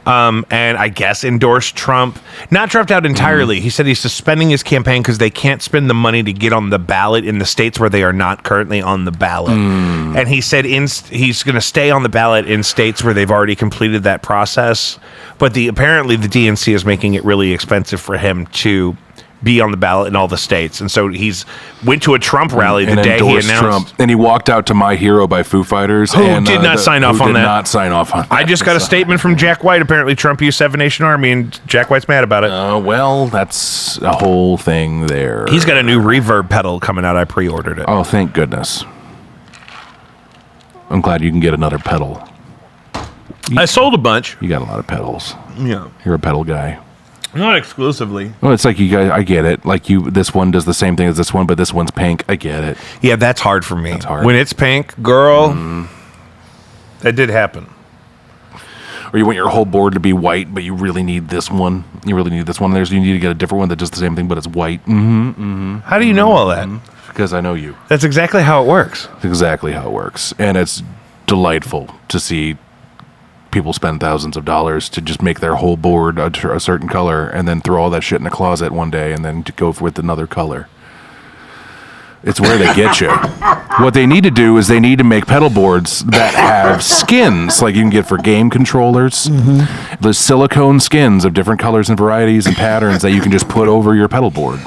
and I guess endorsed Trump. Not dropped out entirely. He said he's suspending his campaign because they can't spend the money to get on the ballot in the states where they are not currently on the ballot. And he said he's going to stay on the ballot in states where they've already completed that process. But apparently the DNC is making it really expensive for him to be on the ballot in all the states. And so he's went to a Trump rally the and day he endorsed announced. Trump. And he walked out to My Hero by Foo Fighters. Who and, did not sign off on that. Did not sign off on that. I just got a statement from Jack White. Apparently Trump used Seven Nation Army, and Jack White's mad about it. Well, that's a whole thing there. He's got a new reverb pedal coming out. I pre-ordered it. Oh, thank goodness. I'm glad you can get another pedal. I sold a bunch. You got a lot of pedals. Yeah. You're a pedal guy. Not exclusively. Well, it's like you guys. I get it. Like this one does the same thing as this one, but this one's pink. I get it. Yeah, that's hard for me. That's hard. When it's pink, girl, that did happen. Or you want your whole board to be white, but you really need this one. You really need this one. You need to get a different one that does the same thing, but it's white. How do you know all that? Because I know you. That's exactly how it works. That's exactly how it works. And it's delightful to see people spend thousands of dollars to just make their whole board a certain color and then throw all that shit in a closet one day and then to go with another color. It's where they get you. What they need to do is they need to make pedal boards that have skins, like you can get for game controllers. The silicone skins of different colors and varieties and patterns that you can just put over your pedal board.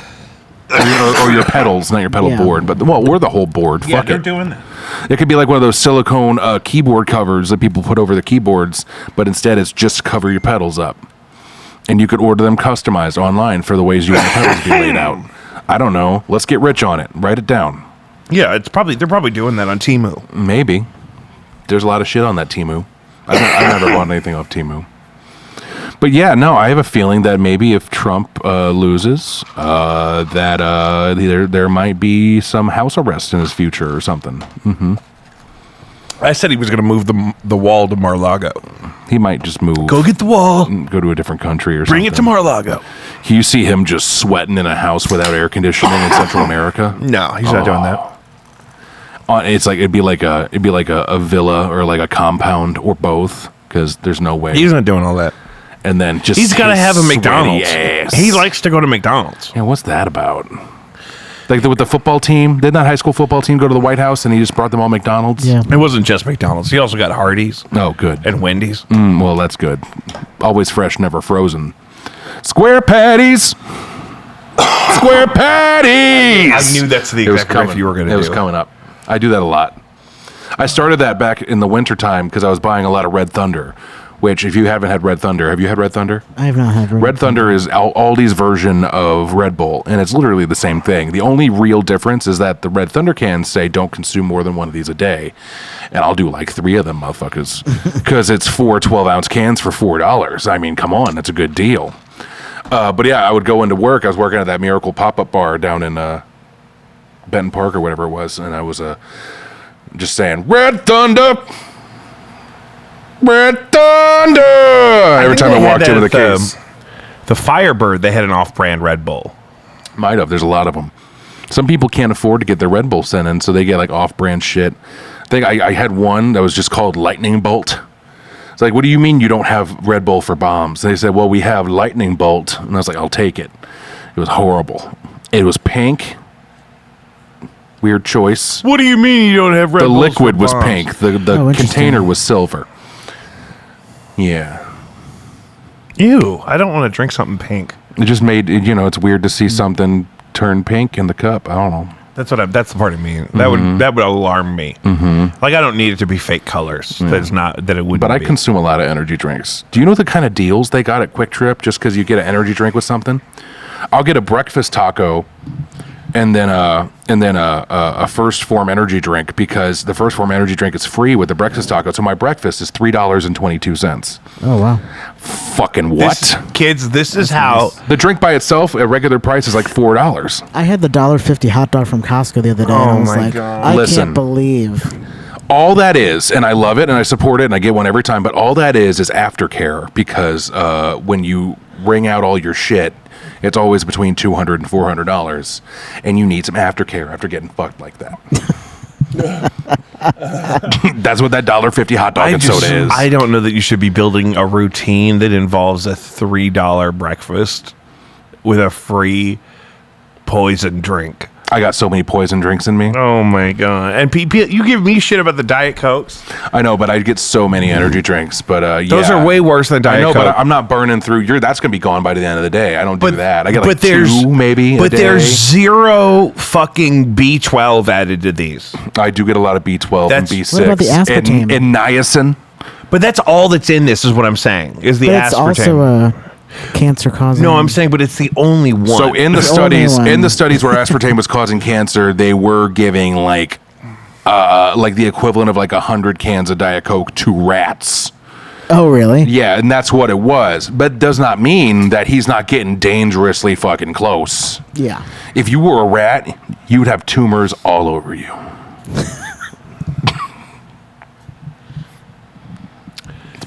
Or your pedals, not your pedal board, but or the whole board. Yeah, Fuck they're it. doing that. It could be like one of those silicone keyboard covers that people put over the keyboards, but instead it's just to cover your pedals up. And you could order them customized online for the ways you want the pedals to be laid out. I don't know. Let's get rich on it. Write it down. Yeah, they're probably doing that on Temu. Maybe. There's a lot of shit on that Temu. I've never bought anything off Temu. But yeah, no, I have a feeling that maybe if Trump loses, that there might be some house arrest in his future or something. I said he was going to move the wall to Mar-a-Lago. He might just move. Go get the wall. Go to a different country or Bring something. it to Mar-a-Lago. You see him just sweating in a house without air conditioning in Central America? No, he's not doing that. It's like it'd be like a villa or like a compound or both, because there's no way. He's not doing all that. And then just He's got to his have a sweaty McDonald's. ass. He likes to go to McDonald's. Yeah, what's that about? Like with the football team, didn't that high school football team go to the White House and he just brought them all McDonald's? Yeah. It wasn't just McDonald's. He also got Hardee's Oh, good. and Wendy's. Well, that's good. Always fresh, never frozen. Square patties. Square patties. I knew that's the It was exact riff coming. you were going to do. It was coming up. I do that a lot. I started that back in the wintertime because I was buying a lot of Red Thunder, which if you haven't had Red Thunder, have you had Red Thunder? I have not had Red Thunder is Aldi's version of Red Bull, and it's literally the same thing. The only real difference is that the Red Thunder cans say don't consume more than one of these a day, and I'll do like 3 of them motherfuckers because it's 4 12-ounce cans for $4. I mean, come on, that's a good deal. But yeah, I would go into work. I was working at that Miracle pop-up bar down in Benton Park or whatever it was, and I was just saying, Red Thunder! Red Thunder! Every time I walked in with a case. The Firebird, they had an off-brand Red Bull. Might have. There's a lot of them. Some people can't afford to get their Red Bull sent in, so they get like off-brand shit. I had one that was just called Lightning Bolt. It's like, what do you mean you don't have Red Bull for bombs? They said, well, we have Lightning Bolt. And I was like, I'll take it. It was horrible. It was pink. Weird choice. What do you mean you don't have Red The Bulls liquid for was bombs? pink. The interesting. container was silver. Yeah. Ew, I don't want to drink something pink. It just made, it's weird to see something turn pink in the cup. I don't know. That's the part of me. That would alarm me. Like, I don't need it to be fake colors. That's not, that it wouldn't But I be. consume a lot of energy drinks. Do you know the kind of deals they got at Quick Trip just because you get an energy drink with something? I'll get a breakfast taco and then a first form energy drink, because the first form energy drink is free with the breakfast taco. So my breakfast is $3.22. Oh, wow. Fucking what? Kids, this is how... The drink by itself at regular price is like $4. I had the $1.50 hot dog from Costco the other day, and I was my like, God. I Listen. can't believe. All that is, and I love it and I support it and I get one every time, but all that is aftercare, because when you wring out all your shit, it's always between $200 and $400, and you need some aftercare after getting fucked like that. That's what that $1.50 hot dog and soda is. I don't know that you should be building a routine that involves a $3 breakfast with a free poison drink. I got so many poison drinks in me. Oh my God. And you give me shit about the Diet Cokes. I know, but I get so many energy drinks. But Those are way worse than Diet I know, Coke. but I'm not burning through. That's going to be gone by the end of the day. I don't do that. I get like there's 2 maybe But a day. there's zero fucking B12 added to these. I do get a lot of B12 and That's- B6. What about the aspartame? And niacin. But that's all that's in this is what I'm saying, is the But it's aspartame. also cancer causing. No, I'm saying, but it's the only one. So in the The only studies, one. where aspartame was causing cancer, they were giving like like the equivalent of like 100 cans of Diet Coke to rats. Oh, really? Yeah, and that's what it was. But does not mean that he's not getting dangerously fucking close. Yeah. If you were a rat, you would have tumors all over you.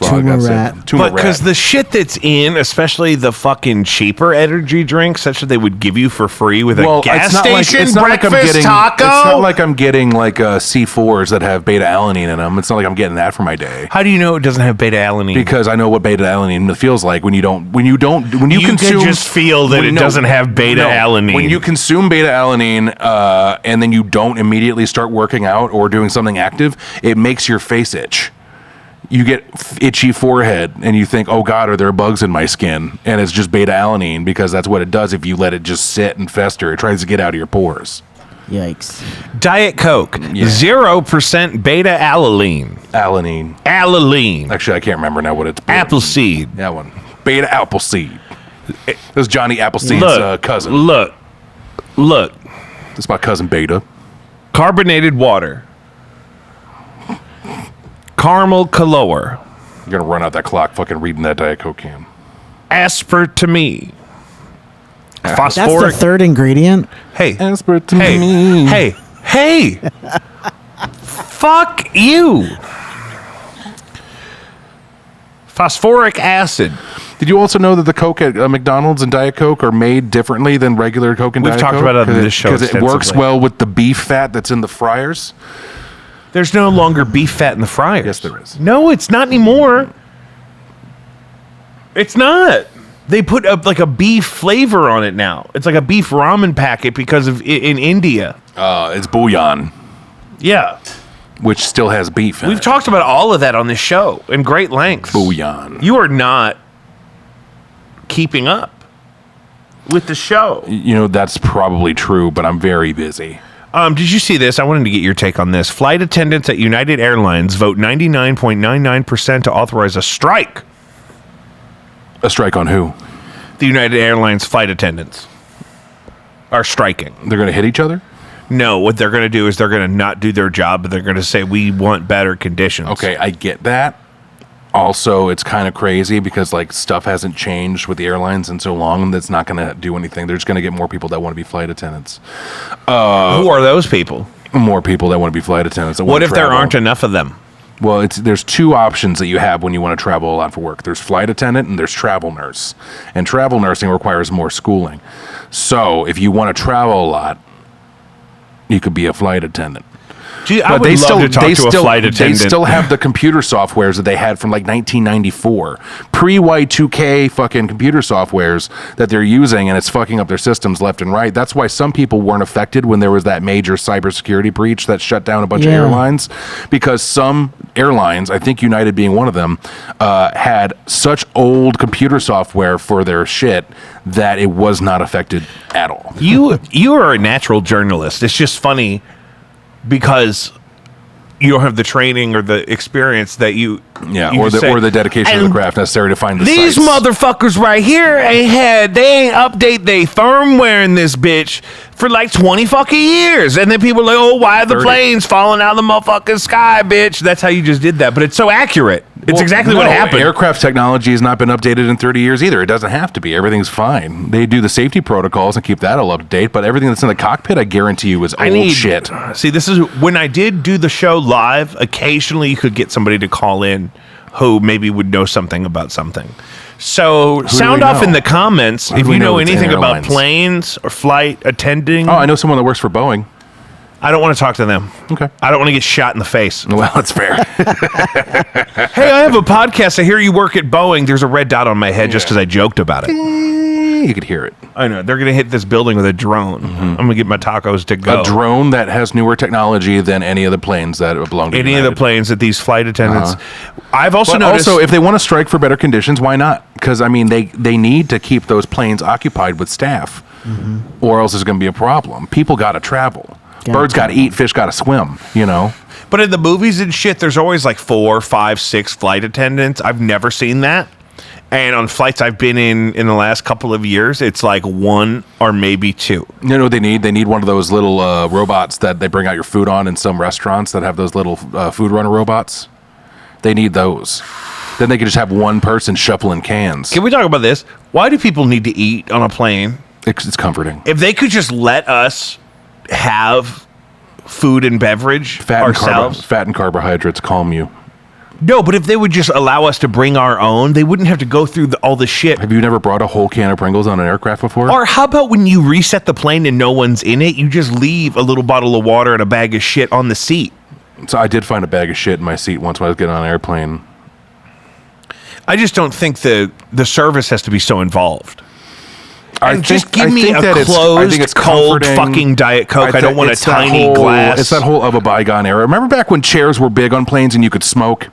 Tumor rat. But because the shit that's in, especially the fucking cheaper energy drinks, such that they would give you for free with a gas station breakfast taco. It's not like I'm getting like C4s that have beta alanine in them. It's not like I'm getting that for my day. How do you know it doesn't have beta alanine? Because I know what beta alanine feels like when you consume. Can just feel that it doesn't have beta alanine. When you consume beta alanine and then you don't immediately start working out or doing something active, it makes your face itch. You get itchy forehead and you think, oh God, are there bugs in my skin? And it's just beta alanine because that's what it does if you let it just sit and fester. It tries to get out of your pores. Yikes. Diet Coke, 0% beta alanine. Alanine. Actually, I can't remember now what it's. Appleseed. That one. Beta Appleseed. This is Johnny Appleseed's cousin. Look. This is my cousin Beta. Carbonated water. Caramel color. You're going to run out that clock fucking reading that Diet Coke can. Aspartame. That's the third ingredient? Hey. Aspartame. Hey. Fuck you. Phosphoric acid. Did you also know that the Coke at McDonald's and Diet Coke are made differently than regular Coke and Diet Coke? We've talked about it on this show because it works well with the beef fat that's in the fryers. There's no longer beef fat in the fryers. Yes, there is. No, it's not anymore. It's not. They put like a beef flavor on it now. It's like a beef ramen packet because of in India. It's bouillon. Yeah. Which still has beef in We've it. talked about all of that on this show in great length. Bouillon. You are not keeping up with the show. You know, that's probably true, but I'm very busy. Did you see this? I wanted to get your take on this. Flight attendants at United Airlines vote 99.99% to authorize a strike. A strike on who? The United Airlines flight attendants are striking. They're going to hit each other? No, what they're going to do is they're going to not do their job, but they're going to say, we want better conditions. Okay, I get that. Also, it's kind of crazy because like stuff hasn't changed with the airlines in so long that's not going to do anything. They're just going to get more people that want to be flight attendants. Who are those people? More people that want to be flight attendants. What if there aren't enough of them? Well, there's two options that you have when you want to travel a lot for work. There's flight attendant and there's travel nurse. And travel nursing requires more schooling. So if you want to travel a lot, you could be a flight attendant. Gee, I would love to talk to a flight attendant. They still have the computer softwares that they had from like 1994. Pre-Y2K fucking computer softwares that they're using, and it's fucking up their systems left and right. That's why some people weren't affected when there was that major cybersecurity breach that shut down a bunch of airlines. Because some airlines, I think United being one of them, had such old computer software for their shit that it was not affected at all. You are a natural journalist. It's just funny because you don't have the training or the experience that you or the dedication to the craft necessary to find the these sites. motherfuckers right here they ain't update their firmware in this bitch for like 20 fucking years, and then people are like, oh, why are the 30. planes falling out of the motherfucking sky, bitch? That's how you just did that, but it's so accurate. It's exactly what happened. Aircraft technology has not been updated in 30 years either. It doesn't have to be. Everything's fine. They do the safety protocols and keep that all up to date, but everything that's in the cockpit, I guarantee you, is old shit. See, this is when I did do the show live. Occasionally, you could get somebody to call in who maybe would know something about something. So sound off in the comments if you know anything about planes or flight attending. Oh, I know someone that works for Boeing. I don't want to talk to them. Okay. I don't want to get shot in the face. Well, that's fair. Hey, I have a podcast. I hear you work at Boeing. There's a red dot on my head just because I joked about it. You could hear it. I know. They're going to hit this building with a drone. Mm-hmm. I'm going to get my tacos to go. A drone that has newer technology than any of the planes that belong to any United. of the planes that these flight attendants. I've also noticed. Also, if they want to strike for better conditions, why not? Because, I mean, they need to keep those planes occupied with staff, or else there's going to be a problem. People got to travel. Birds got to eat, fish got to swim, you know? But in the movies and shit, there's always like 4, 5, 6 flight attendants. I've never seen that. And on flights I've been in the last couple of years, it's like 1 or maybe 2. You know what they need? They need one of those little robots that they bring out your food on in some restaurants that have those little food runner robots. They need those. Then they could just have one person shuffling cans. Can we talk about this? Why do people need to eat on a plane? It's comforting. If they could just let us have food and beverage ourselves. Fat and carbohydrates calm you. No, but if they would just allow us to bring our own, they wouldn't have to go through all the shit. Have you never brought a whole can of Pringles on an aircraft before? Or how about when you reset the plane and no one's in it, you just leave a little bottle of water and a bag of shit on the seat? So I did find a bag of shit in my seat once when I was getting on an airplane. I just don't think the service has to be so involved. Just give me a closed, cold fucking Diet Coke. I don't want a tiny glass. It's that whole of a bygone era. Remember back when chairs were big on planes and you could smoke?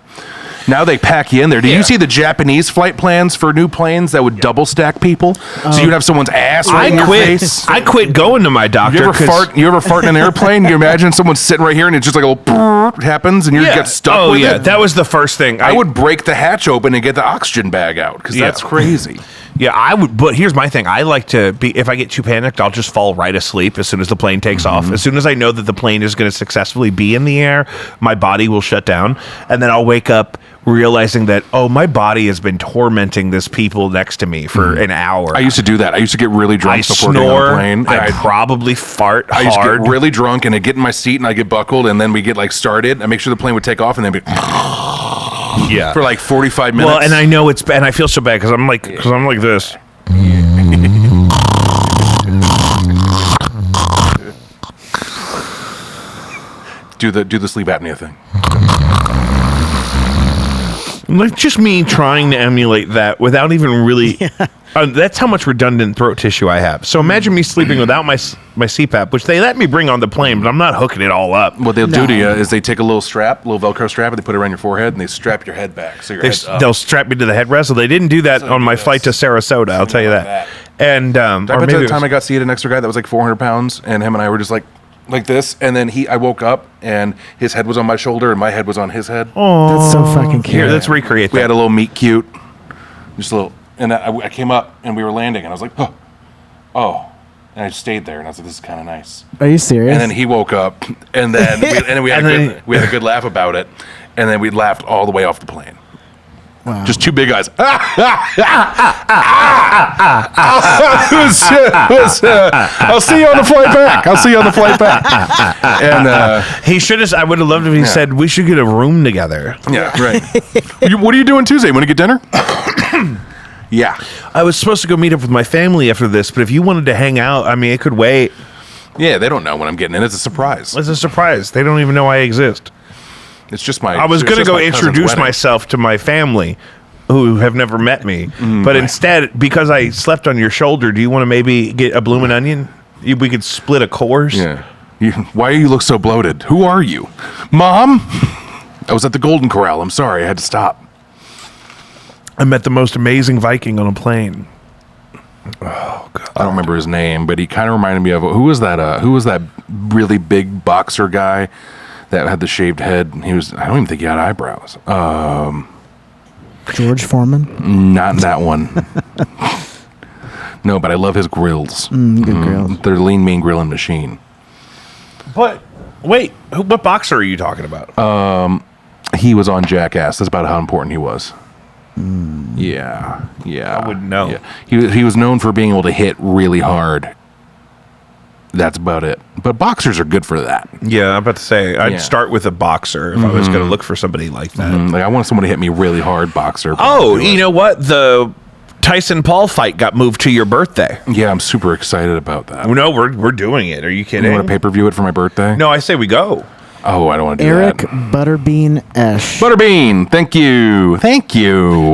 Now they pack you in there. Do you see the Japanese flight plans for new planes that would double stack people? So you'd have someone's ass right in your face? I quit going to my doctor. You ever fart in an airplane? You imagine someone sitting right here and it's just like a little happens and you get stuck with it? That was the first thing. I would break the hatch open and get the oxygen bag out because that's crazy. Yeah, I would. But here's my thing. I like to be, if I get too panicked, I'll just fall right asleep as soon as the plane takes off. As soon as I know that the plane is going to successfully be in the air, my body will shut down. And then I'll wake up realizing that, oh, my body has been tormenting this people next to me for an hour. I used to do that. I used to get really drunk before getting on the plane. I'd probably fart hard. I used to get really drunk and I'd get in my seat and I'd get buckled and then we get like started. I make sure the plane would take off and then be for like 45 minutes. Well, and I know it's bad. And I feel so bad because I'm like this. Do the sleep apnea thing. Like just me trying to emulate that without even really. That's how much redundant throat tissue I have. So imagine me sleeping without my CPAP, which they let me bring on the plane, but I'm not hooking it all up. What they'll do to you is they take a little Velcro strap, and they put it around your forehead, and they strap your head back. So they'll strap me to the headrest. So they didn't do that on my flight to Sarasota. I'll tell you that. And I bet the time I got to see an extra guy that was like 400 pounds, and him and I were just like this, and then I woke up and his head was on my shoulder and my head was on his head. Oh, that's so fucking cute. Here, let's recreate that. We had a little meet cute, just a little, and I came up and we were landing and I was like, oh, and I just stayed there and I was like, this is kind of nice. Are you serious? And then he woke up and then we had a good laugh about it, and then we laughed all the way off the plane. Wow. Just two big eyes. I'll see you on the flight back. And he should have. I would have loved if he said we should get a room together. Yeah, right. What are you doing Tuesday? Want to get dinner? Yeah. I was supposed to go meet up with my family after this, but if you wanted to hang out, I mean, it could wait. Yeah, they don't know when I'm getting in. It's a surprise. It's a surprise. They don't even know I exist. It's just my. I was going to go introduce myself to my family, who have never met me, but instead, because I slept on your shoulder, do you want to maybe get a bloomin' onion? We could split a course. Yeah. Why do you look so bloated? Who are you, Mom? I was at the Golden Corral. I'm sorry, I had to stop. I met the most amazing Viking on a plane. Oh God! I don't remember his name, but he kind of reminded me of who was that really big boxer guy that had the shaved head? I don't even think he had eyebrows. George Foreman? Not that one. No, but I love his grills. Good grills. They're lean, mean grilling machine. But wait, what boxer are you talking about? He was on Jackass. That's about how important he was. Yeah. I wouldn't know. Yeah. He was known for being able to hit really hard. That's about it. But boxers are good for that. Yeah, I'm about to say, I'd start with a boxer if I was going to look for somebody like that. Like I want someone to hit me really hard, boxer. Oh, you know what? The Tyson-Paul fight got moved to your birthday. Yeah, I'm super excited about that. No, we're doing it. Are you kidding? You want to pay-per-view it for my birthday? No, I say we go. Oh, I don't want to do Eric that. Butterbean Esch. Butterbean, thank you.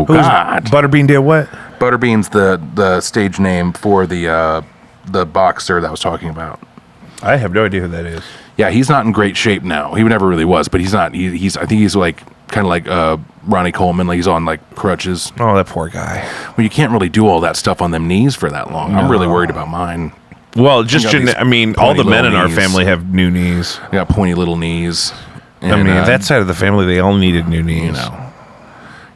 God. Butterbean did what? Butterbean's the stage name for the boxer that I was talking about. I have no idea who that is. Yeah, he's not in great shape now. He never really was, but he's not. He's I think he's like kind of like Ronnie Coleman. Like he's on like crutches. Oh, that poor guy. Well, you can't really do all that stuff on them knees for that long. No. I'm really worried about mine. Well, all the men in our family have new knees. They got pointy little knees. And, that side of the family, they all needed new knees.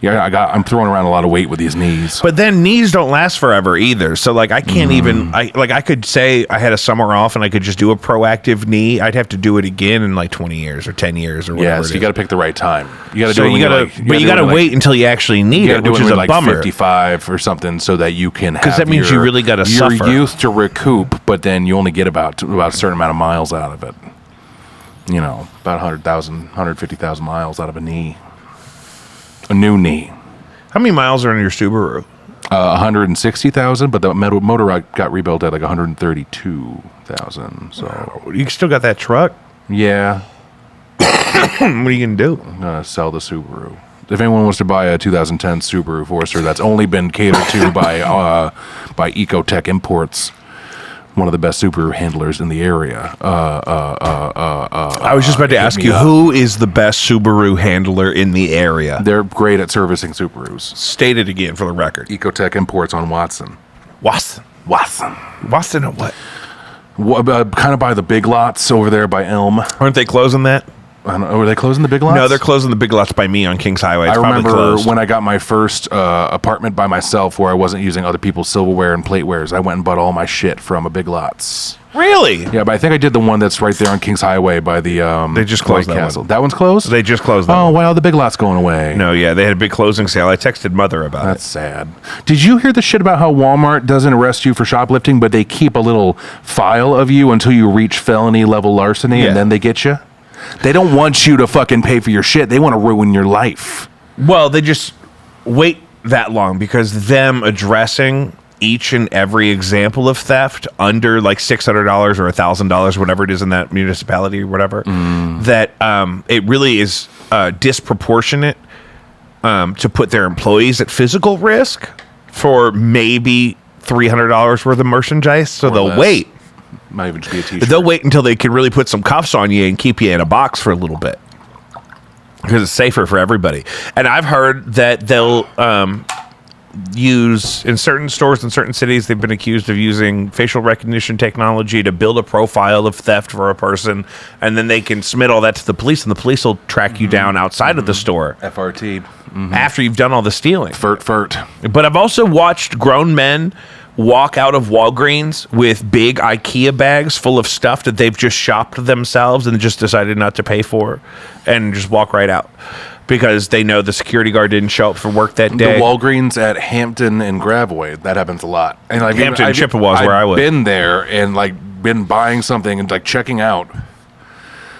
Yeah, I'm throwing around a lot of weight with these knees. But then knees don't last forever either. So like I can't even I could say I had a summer off and I could just do a proactive knee. I'd have to do it again in like 20 years or 10 years or whatever. Yeah, so you got to pick the right time. You got to so do it. You got to wait until you actually need it, which is a like bummer. 55 or something, so that you can. Because that means you really got to suffer. Your youth to recoup, but then you only get about a certain amount of miles out of it. You know, about 100,000, 150,000 miles out of a knee. A new knee. How many miles are in your Subaru? 160,000, but the motor got rebuilt at like 132,000. So You still got that truck? yeah, What are you gonna do? I'm gonna sell the Subaru. If anyone wants to buy a 2010 Subaru Forester that's only been catered to by Ecotech Imports, one of the best Subaru handlers in the area. I was just about to ask you, who is the best Subaru handler in the area? They're great at servicing Subarus. State it again for the record. Ecotech Imports on Watson. Watson. Watson or what? Kind of by the Big Lots over there by Elm. Aren't they closing that? I don't know, were they closing the Big Lots? No, they're closing the Big Lots by me on Kings Highway. It's I probably remember closed. when I got my first apartment by myself where I wasn't using other people's silverware and platewares. I went and bought all my shit from a Big Lots. Really? Yeah, but I think I did the one that's right there on Kings Highway by the They just closed White that Castle. one. That one's closed? They just closed that Oh, one. wow, the Big Lot's going away. No, yeah, they had a big closing sale. I texted Mother about That's sad. Did you hear the shit about how Walmart doesn't arrest you for shoplifting, but they keep a little file of you until you reach felony level larceny, Yeah. and then they get you? They don't want you to fucking pay for your shit. They want to ruin your life. it. Well, they just wait that long because them addressing each and every example of theft under like $600 or $1,000, whatever it is in that municipality or whatever, that it really is disproportionate to put their employees at physical risk for maybe $300 worth of merchandise. So Or they'll less. wait. Might even just be a t-shirt. They'll wait until they can really put some cuffs on you and keep you in a box for a little bit because it's safer for everybody. And I've heard that they'll use in certain stores in certain cities. They've been accused of using facial recognition technology to build a profile of theft for a person, and then they can submit all that to the police, and the police will track you down outside of the store FRT. after you've done all the stealing. Furt. But I've also watched grown men walk out of Walgreens with big IKEA bags full of stuff that they've just shopped themselves and just decided not to pay for, and just walk right out because they know the security guard didn't show up for work that day. The Walgreens at Hampton and Gravaway, that happens a lot. And like Hampton and Chippewa is where I was. I've been there and like been buying something and like checking out.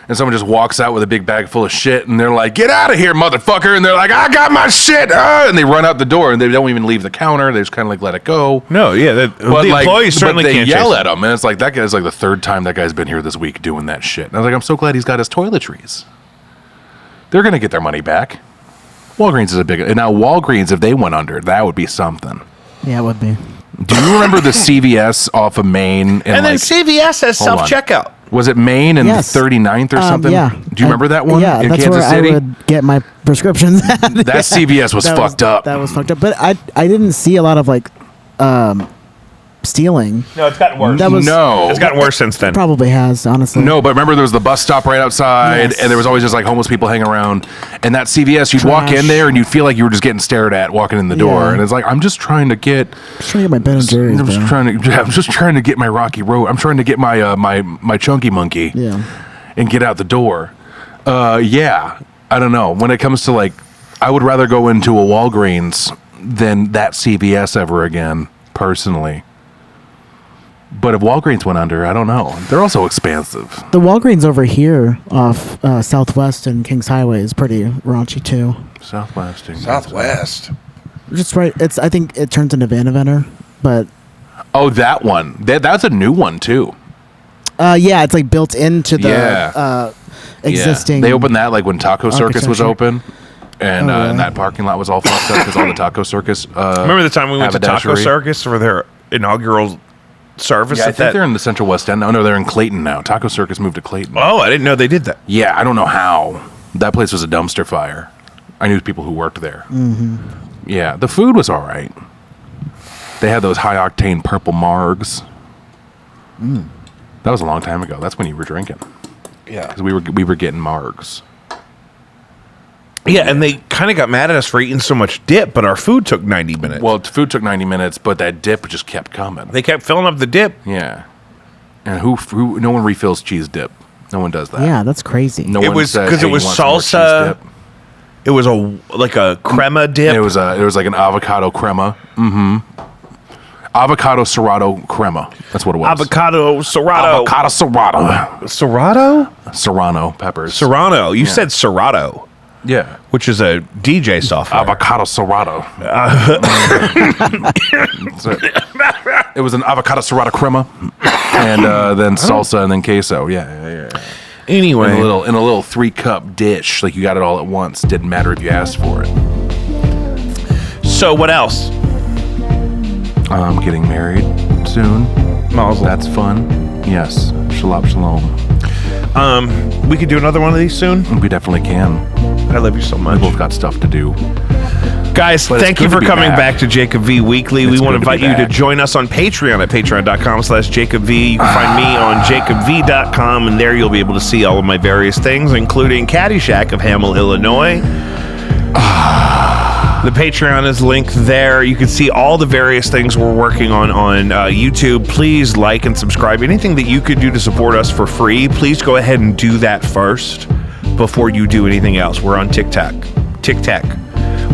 And someone just walks out with a big bag full of shit, and they're like, "Get out of here, motherfucker!" And they're like, "I got my shit!" And they run out the door, and they don't even leave the counter. They just kind of like let it go. No, yeah, the employees certainly they can't yell chase at him, and it's like that guy's like the third time that guy's been here this week doing that shit. And I was like, I'm so glad he's got his toiletries. They're gonna get their money back. Walgreens is a big, and now Walgreens, if they went under, that would be something. Yeah, it would be. Do you remember the CVS off of Main? And then CVS has hold on. self-checkout. Was it Main and Yes. 39th or something? Yeah. Do you remember that one? Yeah, in that's Kansas where City? I would get my prescriptions at. That CVS was fucked up. That was fucked up. But I didn't see a lot of like stealing. No, it's gotten worse. That was- No. It's gotten worse since then. Probably has, honestly. No, but remember there was the bus stop right outside, Yes. and there was always just like homeless people hanging around. And that CVS, you'd walk Trash. in there and you'd feel like you were just getting stared at walking in the door. Yeah. And it's like, I'm just trying to get, Just trying to get my Ben and Jerry's, I'm bro. just trying to get my Rocky Road. I'm trying to get my my Chunky Monkey Yeah. and get out the door. Yeah, I don't know. When it comes to like, I would rather go into a Walgreens than that CVS ever again, personally. But if Walgreens went under, I don't know. They're also expansive. The Walgreens over here off Southwest and Kings Highway is pretty raunchy too. Southwest. Just right. I think it turns into Van, but Oh, that one. That's a new one too. yeah, it's like built into the Yeah. existing. Yeah. They opened that like when Taco Circus was architecture. open, and Oh, really? and that parking lot was all fucked up because all the Taco Circus. Remember the time we went to Taco haberdashery? Circus for their inaugural service? Yeah, I at think that? they're in the Central West End. No, they're in Clayton now. Taco Circus moved to Clayton. Oh, I didn't know they did that. Yeah, I don't know how. That place was a dumpster fire. I knew people who worked there. Mm-hmm. Yeah, the food was all right. They had those high octane purple margs. That was a long time ago. That's when you were drinking. Yeah. Because we were getting margs. Yeah, and they kind of got mad at us for eating so much dip, but our food took 90 minutes. Well, food took 90 minutes, but that dip just kept coming. They kept filling up the dip. Yeah. And who? No one refills cheese dip. No one does that. Yeah, that's crazy. No It one was says, because "Hey, it you was want some more cheese salsa. dip?" It was like a crema dip. It was like an avocado crema. Mm-hmm. Avocado Serato crema. That's what it was. Avocado Serato. Avocado Serato. Serrato? Serrano peppers. Serrano. You said Serato, Yeah. which is a DJ software. Avocado Serato. It was an avocado Serato crema, and then salsa, and then queso. Yeah. Anyway. In a little 3-cup dish, like you got it all at once. Didn't matter if you asked for it. So what else? I'm getting married soon. Mazel. That's fun. Yes. Shalom, shalom. We could do another one of these soon. We definitely can. I love you so We much. both got stuff to do. Guys, But it's thank you good for to be coming back. back to Jacob V Weekly. We It's want to good to invite be you to back. join us on Patreon at patreon.com/JacobV. You can find me on jacobv.com, and there you'll be able to see all of my various things, including Caddyshack of Hamel, Illinois. The Patreon is linked there. You can see all the various things we're working on YouTube. Please like and subscribe. Anything that you could do to support us for free, please go ahead and do that first before you do anything else. We're on TikTok.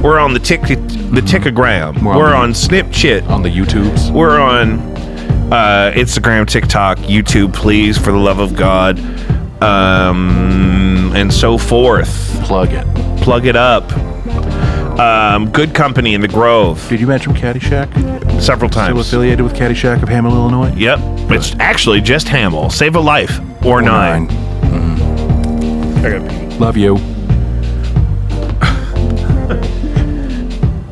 We're on the Tickogram. We're on Snapchat. On the YouTubes. We're on Instagram, TikTok, YouTube, please, for the love of God, and so forth. Plug it. Plug it up. Good Company in the Grove. Did you mention Caddyshack? Several Still times. affiliated with Caddyshack of Hamel, Illinois? Yep. It's actually just Hamel. Save a life. Or nine. I gotta pee. Love you.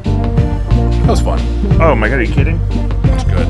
That was fun. Oh my God, are you kidding? That's good.